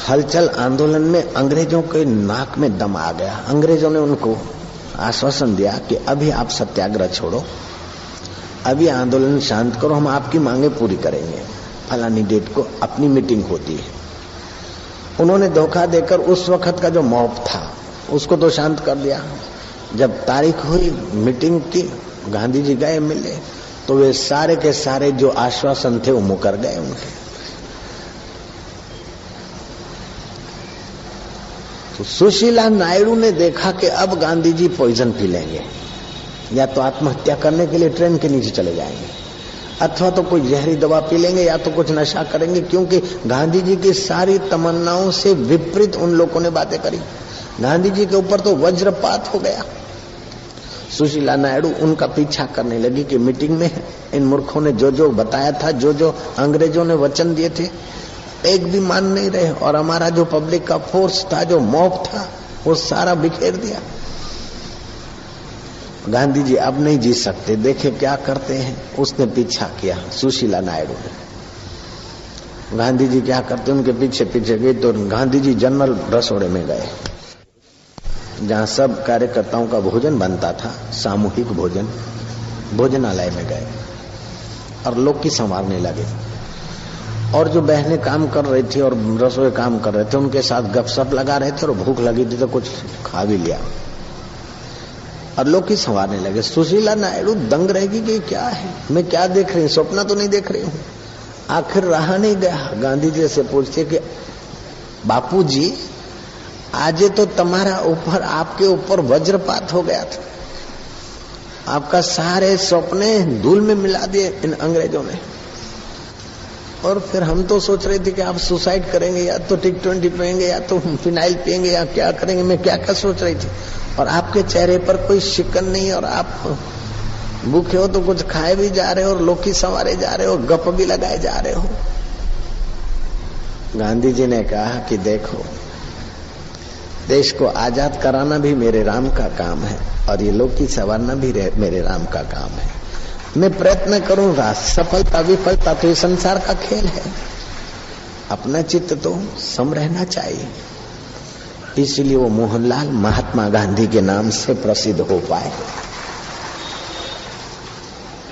हलचल आंदोलन में अंग्रेजों के नाक में दम आ गया। अंग्रेजों ने उनको आश्वासन दिया कि अभी आप सत्याग्रह छोड़ो, अभी आंदोलन शांत करो, हम आपकी मांगे पूरी करेंगे। फलानी डेट को अपनी मीटिंग होती है। उन्होंने धोखा देकर उस वक्त का जो मॉब था उसको तो शांत कर दिया। जब तारीख हुई मीटिंग की, गांधी जी गए मिले, तो वे सारे के सारे जो आश्वासन थे वो मुकर गए उनके। तो सुशीला नायडू ने देखा कि अब गांधी जी पॉइजन पी लेंगे, या तो आत्महत्या करने के लिए ट्रेन के नीचे चले जाएंगे, अथवा तो कोई जहरी दवा पी लेंगे, या तो कुछ नशा करेंगे, क्योंकि गांधी जी की सारी तमन्नाओं से विपरीत उन लोगों ने बातें करी। गांधी जी के ऊपर तो वज्रपात हो गया। सुशीला नायडू उनका पीछा करने लगी कि मीटिंग में इन मूर्खों ने जो जो बताया था, जो जो अंग्रेजों ने वचन दिए थे, एक भी मान नहीं रहे, और हमारा जो पब्लिक का फोर्स था, जो मॉब था, वो सारा बिखेर दिया। गांधी जी अब नहीं जी सकते, देखे क्या करते हैं। उसने पीछा किया सुशीला नायडू ने। गांधी जी क्या करते, उनके पीछे पीछे गए तो गांधी जी जनरल रसोड़े में गए, जहां सब कार्यकर्ताओं का भोजन बनता था, सामूहिक भोजन, भोजनालय में गए और लोग की संवारने लगे। और जो बहनें काम कर रही थी और रसोई काम कर रहे थे, उनके साथ गपशप लगा रहे थे, और भूख लगी थी तो कुछ खा भी लिया और लोग की संवारने लगे। सुशीला नायडू दंग रहेगी कि क्या है, मैं क्या देख रही हूँ, सपना तो नहीं देख रही हूँ। आखिर रहा नहीं गया, गांधी जी से पूछते कि बापू जी, आज तो तुम्हारा ऊपर, आपके ऊपर वज्रपात हो गया था, आपका सारे सपने धूल में मिला दिए इन अंग्रेजों ने, और फिर हम तो सोच रहे थे कि आप सुसाइड करेंगे, या तो टिक-20 पिएंगे, या तो फिनाइल पिएंगे, या क्या करेंगे, मैं क्या क्या सोच रही थी, और आपके चेहरे पर कोई शिकन नहीं, और आप भूखे हो तो कुछ खाए भी जा रहे हो, और लोकी संवारे जा रहे हो, गप भी लगाए जा रहे हो। गांधी जी ने कहा कि देखो, देश को आजाद कराना भी मेरे राम का काम है, और ये लोकी संवारना भी मेरे राम का काम है। मैं प्रयत्न करूंगा, सफलता विफलता तो ये संसार का खेल है, अपना चित्त तो सम रहना चाहिए। इसलिए वो मोहनलाल महात्मा गांधी के नाम से प्रसिद्ध हो पाए।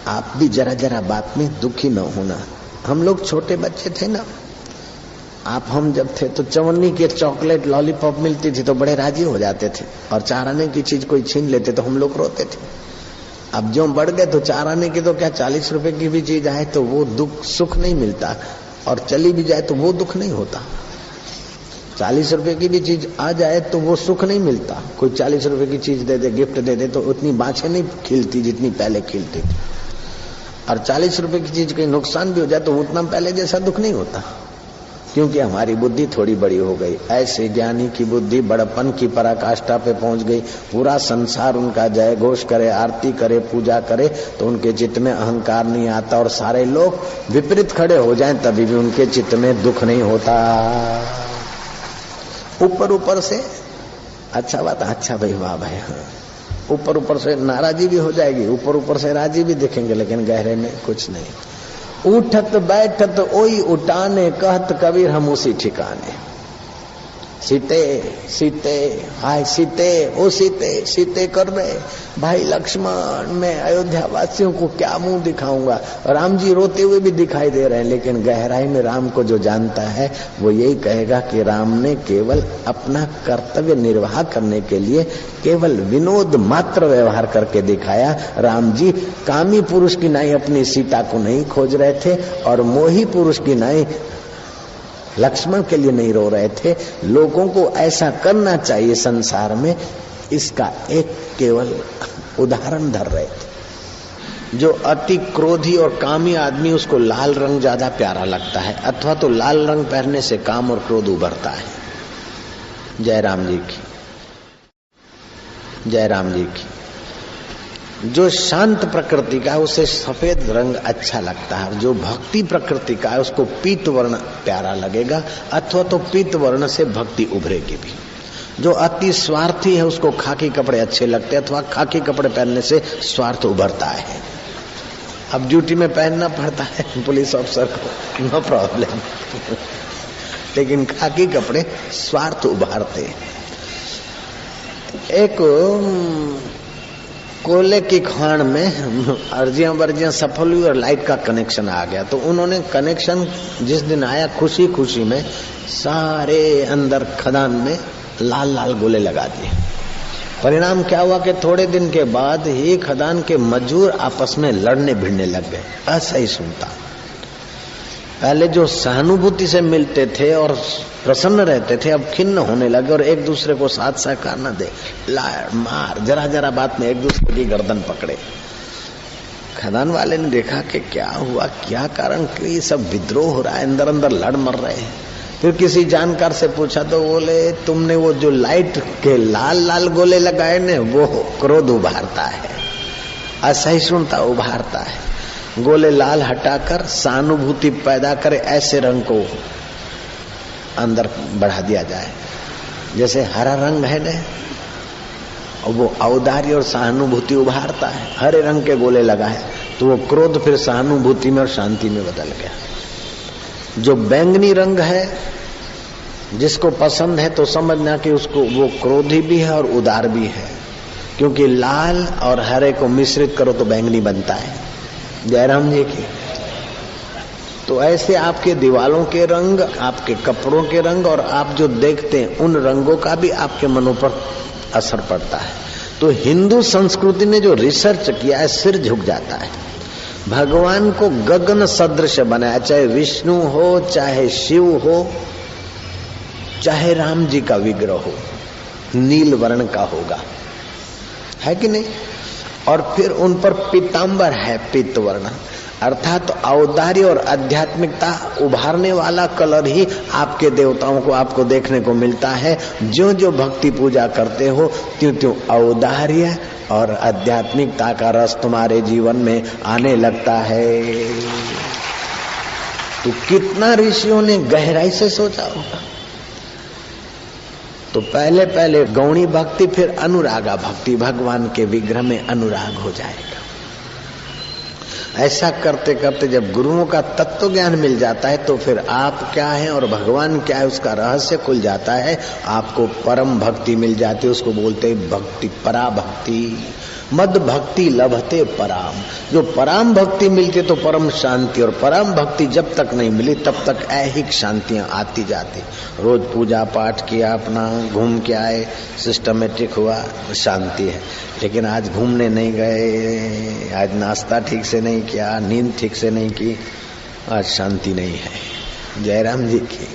आप भी जरा जरा बात में दुखी न होना। हम लोग छोटे बच्चे थे ना, हम जब थे तो चवन्नी के चॉकलेट लॉलीपॉप मिलती थी तो बड़े राजी हो जाते थे, और 4 आने की चीज कोई छीन लेते तो हम लोग रोते थे। अब जो बढ़ गए तो 4 आने की तो क्या, 40 रुपए की भी चीज आए तो वो दुख सुख नहीं मिलता, और चली भी जाए तो वो दुख नहीं होता। 40 रुपए की भी चीज आ जाए तो वो सुख नहीं मिलता। कोई 40 रुपए की चीज दे दे, गिफ्ट दे दे, तो उतनी बाँछें नहीं खिलती जितनी पहले खिलती थी, और 40 रुपए की चीज कहीं नुकसान भी हो जाए तो उतना पहले जैसा दुख नहीं होता, क्योंकि हमारी बुद्धि थोड़ी बड़ी हो गई। ऐसे ज्ञानी की बुद्धि बड़पन की पराकाष्ठा पे पहुंच गई। पूरा संसार उनका जय घोष करे, आरती करे, पूजा करे, तो उनके चित्त में अहंकार नहीं आता, और सारे लोग विपरीत खड़े हो जाएं तभी भी उनके चित्त में दुख नहीं होता। ऊपर ऊपर से अच्छा बात, अच्छा भाई, वाह भाई, हाँ, ऊपर ऊपर से नाराजी भी हो जाएगी, ऊपर ऊपर से राजी भी दिखेंगे, लेकिन गहरे में कुछ नहीं। उठत बैठत ओई उठाने, कहत कबीर हम उसी ठिकाने। सीते सीते हाय सीते, ओ सीते सीते कर रहे भाई लक्ष्मण, मैं अयोध्या वासियों को क्या मुंह दिखाऊंगा। राम जी रोते हुए भी दिखाई दे रहे हैं, लेकिन गहराई में राम को जो जानता है वो यही कहेगा कि राम ने केवल अपना कर्तव्य निर्वाह करने के लिए केवल विनोद मात्र व्यवहार करके दिखाया। राम जी कामी पुरुष की नाई अपनी सीता को नहीं खोज रहे थे, और मोही पुरुष की नाई लक्ष्मण के लिए नहीं रो रहे थे। लोगों को ऐसा करना चाहिए संसार में, इसका एक केवल उदाहरण धर रहे थे। जो अति क्रोधी और कामी आदमी, उसको लाल रंग ज्यादा प्यारा लगता है, अथवा तो लाल रंग पहनने से काम और क्रोध उभरता है। जय राम जी की, जय राम जी की। जो शांत प्रकृति का है उसे सफेद रंग अच्छा लगता है, जो भक्ति प्रकृति का है उसको पीत वर्ण प्यारा लगेगा, अथवा तो पीत वर्ण से भक्ति उभरेगी भी। जो अति स्वार्थी है उसको खाकी कपड़े अच्छे लगते हैं, अथवा खाकी कपड़े पहनने से स्वार्थ उभरता है। अब ड्यूटी में पहनना पड़ता है पुलिस ऑफिसर को, नो प्रॉब्लम, लेकिन खाकी कपड़े स्वार्थ उभारते। एक कोयले की खान में अर्जियां वर्जियां सफल हुई और लाइट का कनेक्शन आ गया, तो उन्होंने कनेक्शन जिस दिन आया खुशी खुशी में सारे अंदर खदान में लाल लाल गोले लगा दिए। परिणाम क्या हुआ कि थोड़े दिन के बाद ही खदान के मजदूर आपस में लड़ने भिड़ने लग गए। असही सुनता, पहले जो सहानुभूति से मिलते थे और प्रसन्न रहते थे अब खिन्न होने लगे और एक दूसरे को साथ सहकार न दे, लाड़ मार जरा जरा बात में एक दूसरे की गर्दन पकड़े। खदान वाले ने देखा कि क्या हुआ, क्या कारण कि ये सब विद्रोह हो रहा है, अंदर अंदर लड़ मर रहे हैं। फिर किसी जानकार से पूछा तो बोले तुमने वो जो लाइट के लाल लाल गोले लगाए ने वो क्रोध उभारता है, असहिष्णुता उभारता है। गोले लाल हटाकर सहानुभूति पैदा करे ऐसे रंग को अंदर बढ़ा दिया जाए। जैसे हरा रंग है ना, और वो औदार्य और सहानुभूति उभारता है, हरे रंग के गोले लगाए तो वो क्रोध फिर सहानुभूति में और शांति में बदल गया। जो बैंगनी रंग है जिसको पसंद है तो समझना कि उसको वो क्रोधी भी है और उदार भी है, क्योंकि लाल और हरे को मिश्रित करो तो बैंगनी बनता है। जयराम जी की तो ऐसे आपके दीवालों के रंग, आपके कपड़ों के रंग और आप जो देखते हैं उन रंगों का भी आपके मनों पर असर पड़ता है। तो हिंदू संस्कृति ने जो रिसर्च किया है, सिर झुक जाता है। भगवान को गगन सदृश बनाया, चाहे विष्णु हो, चाहे शिव हो, चाहे राम जी का विग्रह हो, नील वर्ण का होगा, है कि नहीं। और फिर उन पर पीतांबर है, पीत वर्ण, अर्थात औदार्य और आध्यात्मिकता उभारने वाला कलर ही आपके देवताओं को आपको देखने को मिलता है। जो जो भक्ति पूजा करते हो त्यों त्यों औदार्य और आध्यात्मिकता का रस तुम्हारे जीवन में आने लगता है। तो कितना ऋषियों ने गहराई से सोचा होगा। तो पहले पहले गौणी भक्ति, फिर अनुरागा भक्ति, भगवान के विग्रह में अनुराग हो जाएगा। ऐसा करते करते जब गुरुओं का तत्व ज्ञान मिल जाता है तो फिर आप क्या है और भगवान क्या है उसका रहस्य खुल जाता है। आपको परम भक्ति मिल जाती है, उसको बोलते हैं भक्ति, पराभक्ति। मद भक्ति लभते पराम, जो पराम भक्ति मिलती तो परम शांति, और परम भक्ति जब तक नहीं मिली तब तक ऐहिक शांतियां आती जाती। रोज पूजा पाठ किया, अपना घूम के आए, सिस्टमेटिक हुआ, शांति है। लेकिन आज घूमने नहीं गए, आज नाश्ता ठीक से नहीं किया, नींद ठीक से नहीं की, आज शांति नहीं है। जयराम जी की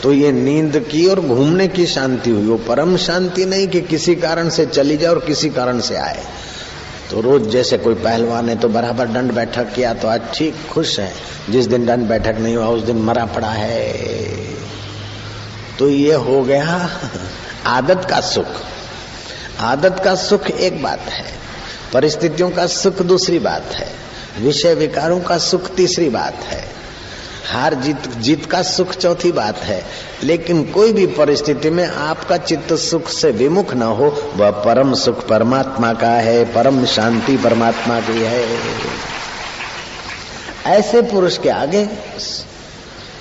तो ये नींद की और घूमने की शांति हुई, वो परम शांति नहीं कि किसी कारण से चली जाए और किसी कारण से आए। तो रोज जैसे कोई पहलवान है तो बराबर दंड बैठक किया तो आज ठीक खुश है, जिस दिन दंड बैठक नहीं हुआ उस दिन मरा पड़ा है। तो ये हो गया आदत का सुख। आदत का सुख एक बात है, परिस्थितियों का सुख दूसरी बात है, विषय विकारों का सुख तीसरी बात है, हार जीत का सुख चौथी बात है। लेकिन कोई भी परिस्थिति में आपका चित्त सुख से विमुख न हो, वह परम सुख परमात्मा का है, परम शांति परमात्मा की है। ऐसे पुरुष के आगे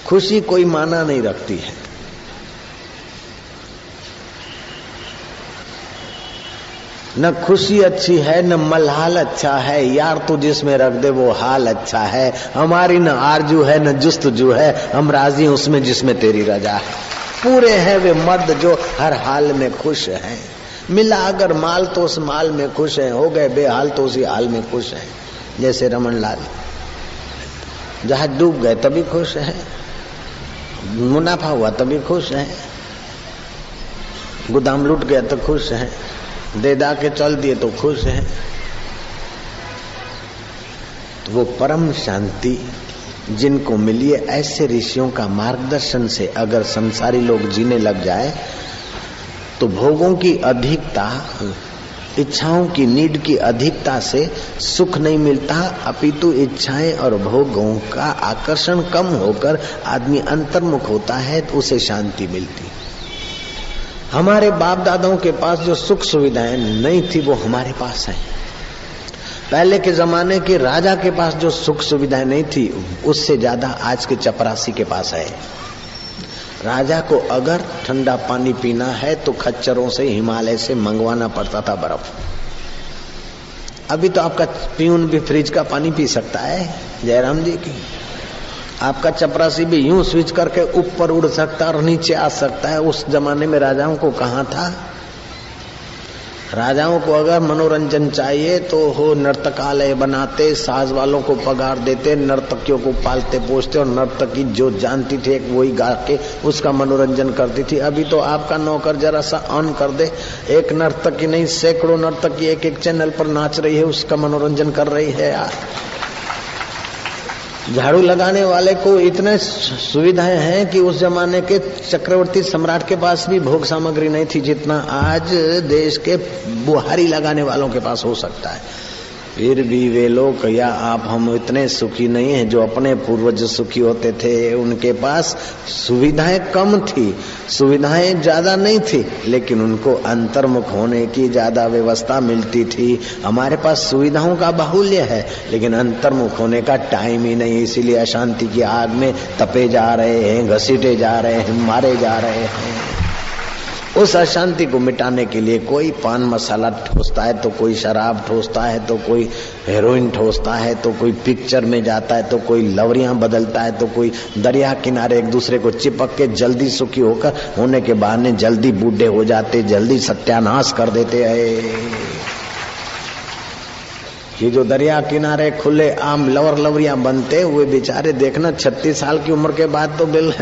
खुशी कोई माना नहीं रखती है। न खुशी अच्छी है, न मलहाल अच्छा है, यार तू जिसमें रख दे वो हाल अच्छा है। हमारी न आरजू है न जुस्तजू है, हम राजी उसमें जिसमें तेरी रजा है। पूरे हैं वे मर्द जो हर हाल में खुश हैं। मिला अगर माल तो उस माल में खुश हैं, हो गए बेहाल तो उसी हाल में खुश हैं। जैसे रमन लाल, जहाज डूब गए तभी खुश हैं, मुनाफा हुआ तभी खुश हैं, गोदाम लूट गया तो खुश हैं, दे दा के चल दिए तो खुश हैं। तो वो परम शांति जिनको मिली है, ऐसे ऋषियों का मार्गदर्शन से अगर संसारी लोग जीने लग जाए तो भोगों की अधिकता इच्छाओं की नीड की अधिकता से सुख नहीं मिलता, अपितु इच्छाएं और भोगों का आकर्षण कम होकर आदमी अंतर्मुख होता है तो उसे शांति मिलती। हमारे बाप दादाओं के पास जो सुख सुविधाएं नहीं थी वो हमारे पास है। पहले के जमाने के राजा के पास जो सुख सुविधाएं नहीं थी उससे ज्यादा आज के चपरासी के पास है। राजा को अगर ठंडा पानी पीना है तो खच्चरों से हिमालय से मंगवाना पड़ता था बर्फ। अभी तो आपका पीऊन भी फ्रिज का पानी पी सकता है, जयराम जी की। आपका चपरासी भी यूं स्विच करके ऊपर उड़ सकता है और नीचे आ सकता है। उस जमाने में राजाओं को कहाँ था। राजाओं को अगर मनोरंजन चाहिए तो हो नर्तकालय बनाते, साज वालों को पगार देते, नर्तकियों को पालते पोसते और नर्तकी जो जानती थी वही गा के उसका मनोरंजन करती थी। अभी तो आपका नौकर जरा सा ऑन कर दे, एक नर्तकी नहीं सैकड़ों नर्तकी एक एक चैनल पर नाच रही है, उसका मनोरंजन कर रही है यार। झाड़ू लगाने वाले को इतने सुविधाएं हैं कि उस जमाने के चक्रवर्ती सम्राट के पास भी भोग सामग्री नहीं थी जितना आज देश के बुहारी लगाने वालों के पास हो सकता है। फिर भी वे लोग या आप हम इतने सुखी नहीं हैं जो अपने पूर्वज सुखी होते थे। उनके पास सुविधाएं कम थी, सुविधाएं ज्यादा नहीं थी, लेकिन उनको अंतर्मुख होने की ज्यादा व्यवस्था मिलती थी। हमारे पास सुविधाओं का बाहुल्य है लेकिन अंतर्मुख होने का टाइम ही नहीं, इसीलिए अशांति की आग में तपे जा रहे हैं, घसीटे जा रहे हैं, मारे जा रहे हैं। उस अशांति को मिटाने के लिए कोई पान मसाला ठोसता है तो कोई शराब ठोसता है तो कोई हेरोइन ठोसता है तो कोई पिक्चर में जाता है तो कोई लवरियां बदलता है तो कोई दरिया किनारे एक दूसरे को चिपक के जल्दी सुखी होकर होने के बहाने जल्दी बूढ़े हो जाते, जल्दी सत्यानाश कर देते हैं। ये जो दरिया किनारे खुले आम लवर लवरियां बनते हुए बेचारे देखना 36 साल की उम्र के बाद तो बिल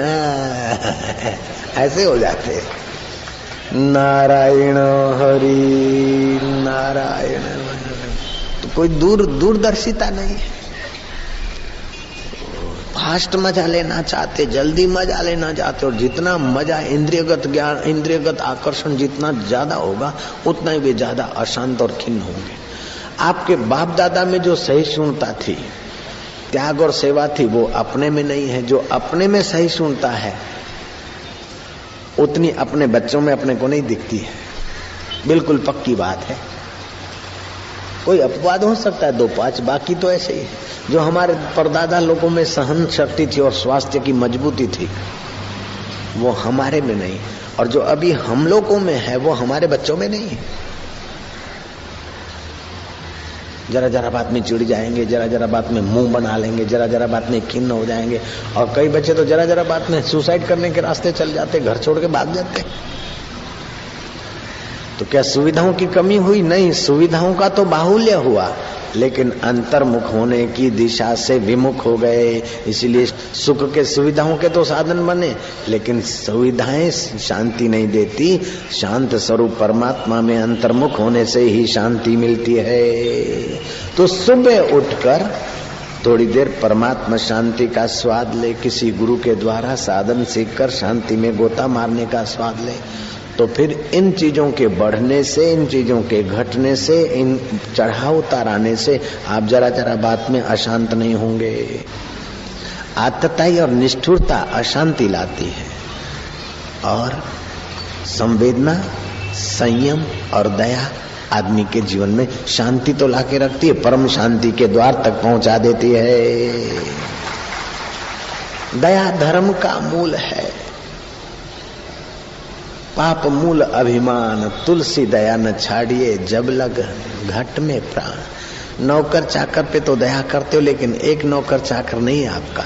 ऐसे हो जाते। नारायण हरि नारायण, तो कोई दूरदर्शिता नहीं है। फास्ट मजा लेना चाहते, जल्दी मजा लेना चाहते, और जितना मजा इंद्रियगत ज्ञान इंद्रियगत आकर्षण जितना ज्यादा होगा उतना ही वे ज्यादा अशांत और खिन्न होंगे। आपके बाप दादा में जो सहिष्णुता थी, त्याग और सेवा थी, वो अपने में नहीं है। जो अपने में सहिष्णुता है उतनी अपने बच्चों में अपने को नहीं दिखती है, बिल्कुल पक्की बात है। कोई अपवाद हो सकता है 2-5, बाकी तो ऐसे ही है। जो हमारे परदादा लोगों में सहन शक्ति थी और स्वास्थ्य की मजबूती थी वो हमारे में नहीं, और जो अभी हम लोगों में है वो हमारे बच्चों में नहीं है। जरा जरा बात में चिढ़ जाएंगे, जरा जरा बात में मुंह बना लेंगे, जरा जरा बात में खिन्न हो जाएंगे, और कई बच्चे तो जरा जरा बात में सुसाइड करने के रास्ते चल जाते, घर छोड़ के भाग जाते। तो क्या सुविधाओं की कमी हुई? नहीं, सुविधाओं का तो बाहुल्य हुआ, लेकिन अंतर्मुख होने की दिशा से विमुख हो गए। इसीलिए सुख के सुविधाओं के तो साधन बने, लेकिन सुविधाएं शांति नहीं देती। शांत स्वरूप परमात्मा में अंतर्मुख होने से ही शांति मिलती है। तो सुबह उठकर थोड़ी देर परमात्मा शांति का स्वाद ले, किसी गुरु के द्वारा साधन सीखकर शांति में गोता मारने का स्वाद ले, तो फिर इन चीजों के बढ़ने से, इन चीजों के घटने से, इन चढ़ाव उतार आने से आप जरा जरा बात में अशांत नहीं होंगे। आतताई और निष्ठुरता अशांति लाती है, और संवेदना, संयम और दया आदमी के जीवन में शांति तो लाके रखती है, परम शांति के द्वार तक पहुंचा देती है। दया धर्म का मूल है। पाप मूल अभिमान, तुलसी दया न छाड़िए, जब लग घट में प्राण। नौकर चाकर पे तो दया करते हो, लेकिन एक नौकर चाकर नहीं है आपका,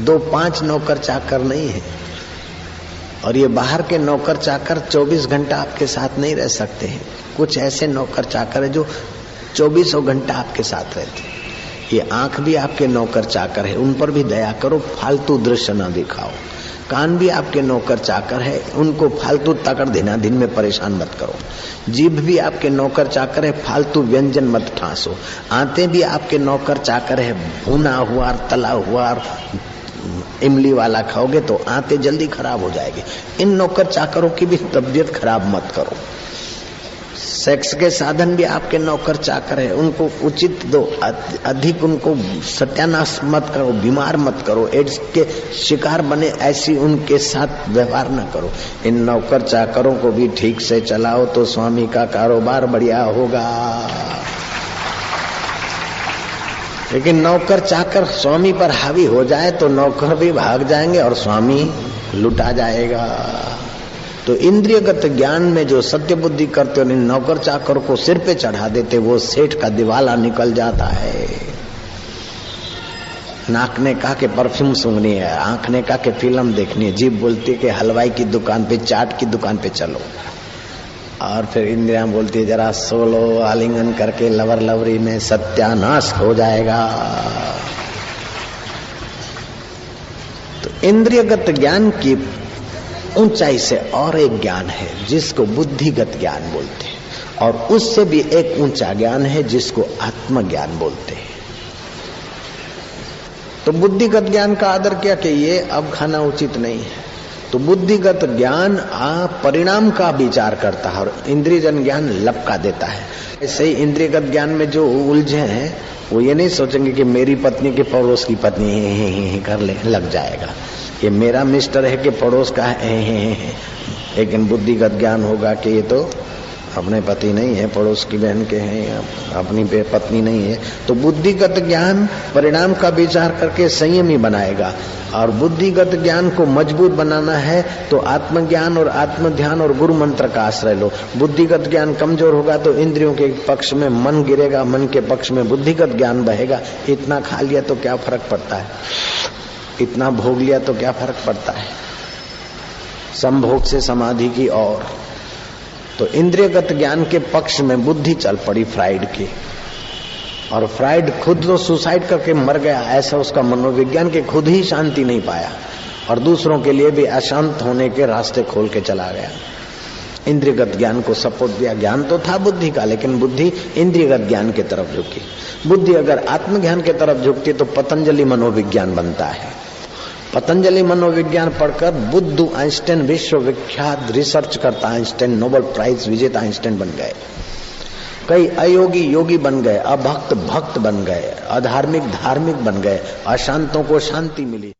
2-5 नौकर चाकर नहीं है। और ये बाहर के नौकर चाकर 24 घंटा आपके साथ नहीं रह सकते हैं। कुछ ऐसे नौकर चाकर है जो 24 घंटा आपके साथ रहते हैं। ये आंख भी आपके नौकर चाकर है, उन पर भी दया करो, फालतू दृश्य न दिखाओ। कान भी आपके नौकर चाकर है, उनको फालतू तकड़ देना, दिन में परेशान मत करो। जीभ भी आपके नौकर चाकर है, फालतू व्यंजन मत ठांसो। आंतें भी आपके नौकर चाकर है, भुना हुआ तला हुआ इमली वाला खाओगे तो आंतें जल्दी खराब हो जाएगी। इन नौकर चाकरों की भी तबीयत खराब मत करो। सेक्स के साधन भी आपके नौकर चाकर है, उनको उचित दो, अधिक उनको सत्यानाश मत करो, बीमार मत करो, एड्स के शिकार बने ऐसी उनके साथ व्यवहार न करो। इन नौकर चाकरों को भी ठीक से चलाओ तो स्वामी का कारोबार बढ़िया होगा। लेकिन नौकर चाकर स्वामी पर हावी हो जाए तो नौकर भी भाग जाएंगे और स्वामी लुटा जाएगा। तो इंद्रियगत ज्ञान में जो सत्य बुद्धि करते हो, नौकर चाकर को सिर पे चढ़ा देते, वो सेठ का दिवाला निकल जाता है। नाक ने कहा कि परफ्यूम सूंघनी है, आंख ने कहा कि फिल्म देखनी है, जीभ बोलती है कि हलवाई की दुकान पे, चाट की दुकान पे चलो, और फिर इंद्रियां बोलती है जरा सो लो, आलिंगन करके लवर लवरी में सत्यानाश हो जाएगा। तो इंद्रियगत ज्ञान की ऊंचाई से और एक ज्ञान है जिसको बुद्धिगत ज्ञान बोलते हैं, और उससे भी एक ऊंचा ज्ञान है जिसको आत्मज्ञान बोलते हैं। तो बुद्धिगत ज्ञान का आदर किया कि ये अब खाना उचित नहीं है, तो बुद्धिगत ज्ञान परिणाम का विचार करता है और इंद्रियजन ज्ञान लपका देता है। ऐसे ही इंद्रियगत ज्ञान में जो उलझे हैं वो ये नहीं सोचेंगे कि मेरी पत्नी के पड़ोस की पत्नी कर ले, लग जाएगा, ये मेरा मिस्टर है कि पड़ोस का है। लेकिन बुद्धिगत ज्ञान होगा कि ये तो अपने पति नहीं है, पड़ोस की बहन के हैं, अपनी पत्नी नहीं है। तो बुद्धिगत ज्ञान परिणाम का विचार करके संयमी बनाएगा, और बुद्धिगत ज्ञान को मजबूत बनाना है तो आत्मज्ञान और आत्मध्यान और गुरु मंत्र का आश्रय लो। बुद्धिगत ज्ञान कमजोर होगा तो इंद्रियों के पक्ष में मन गिरेगा, मन के पक्ष में बुद्धिगत ज्ञान बहेगा। इतना खा लिया तो क्या फर्क पड़ता है, इतना भोग लिया तो क्या फर्क पड़ता है। संभोग से समाधि की ओर। तो इंद्रियगत ज्ञान के पक्ष में बुद्धि चल पड़ी फ्राइड की, और फ्राइड खुद तो सुसाइड करके मर गया, ऐसा उसका मनोविज्ञान के खुद ही शांति नहीं पाया और दूसरों के लिए भी अशांत होने के रास्ते खोल के चला गया। इंद्रियगत ज्ञान को सपोर्ट दिया। ज्ञान तो था बुद्धि का, लेकिन बुद्धि इंद्रियगत ज्ञान की तरफ झुकी। बुद्धि अगर आत्मज्ञान की तरफ झुकती तो पतंजलि मनोविज्ञान बनता है। पतंजलि मनोविज्ञान पढ़कर बुद्ध आइंस्टाइन विश्व विख्यात रिसर्च करता, आइंस्टाइन नोबेल प्राइज विजेता आइंस्टाइन बन गए। कई अयोगी योगी बन गए, अभक्त भक्त बन गए, अधार्मिक धार्मिक बन गए, अशांतों को शांति मिली।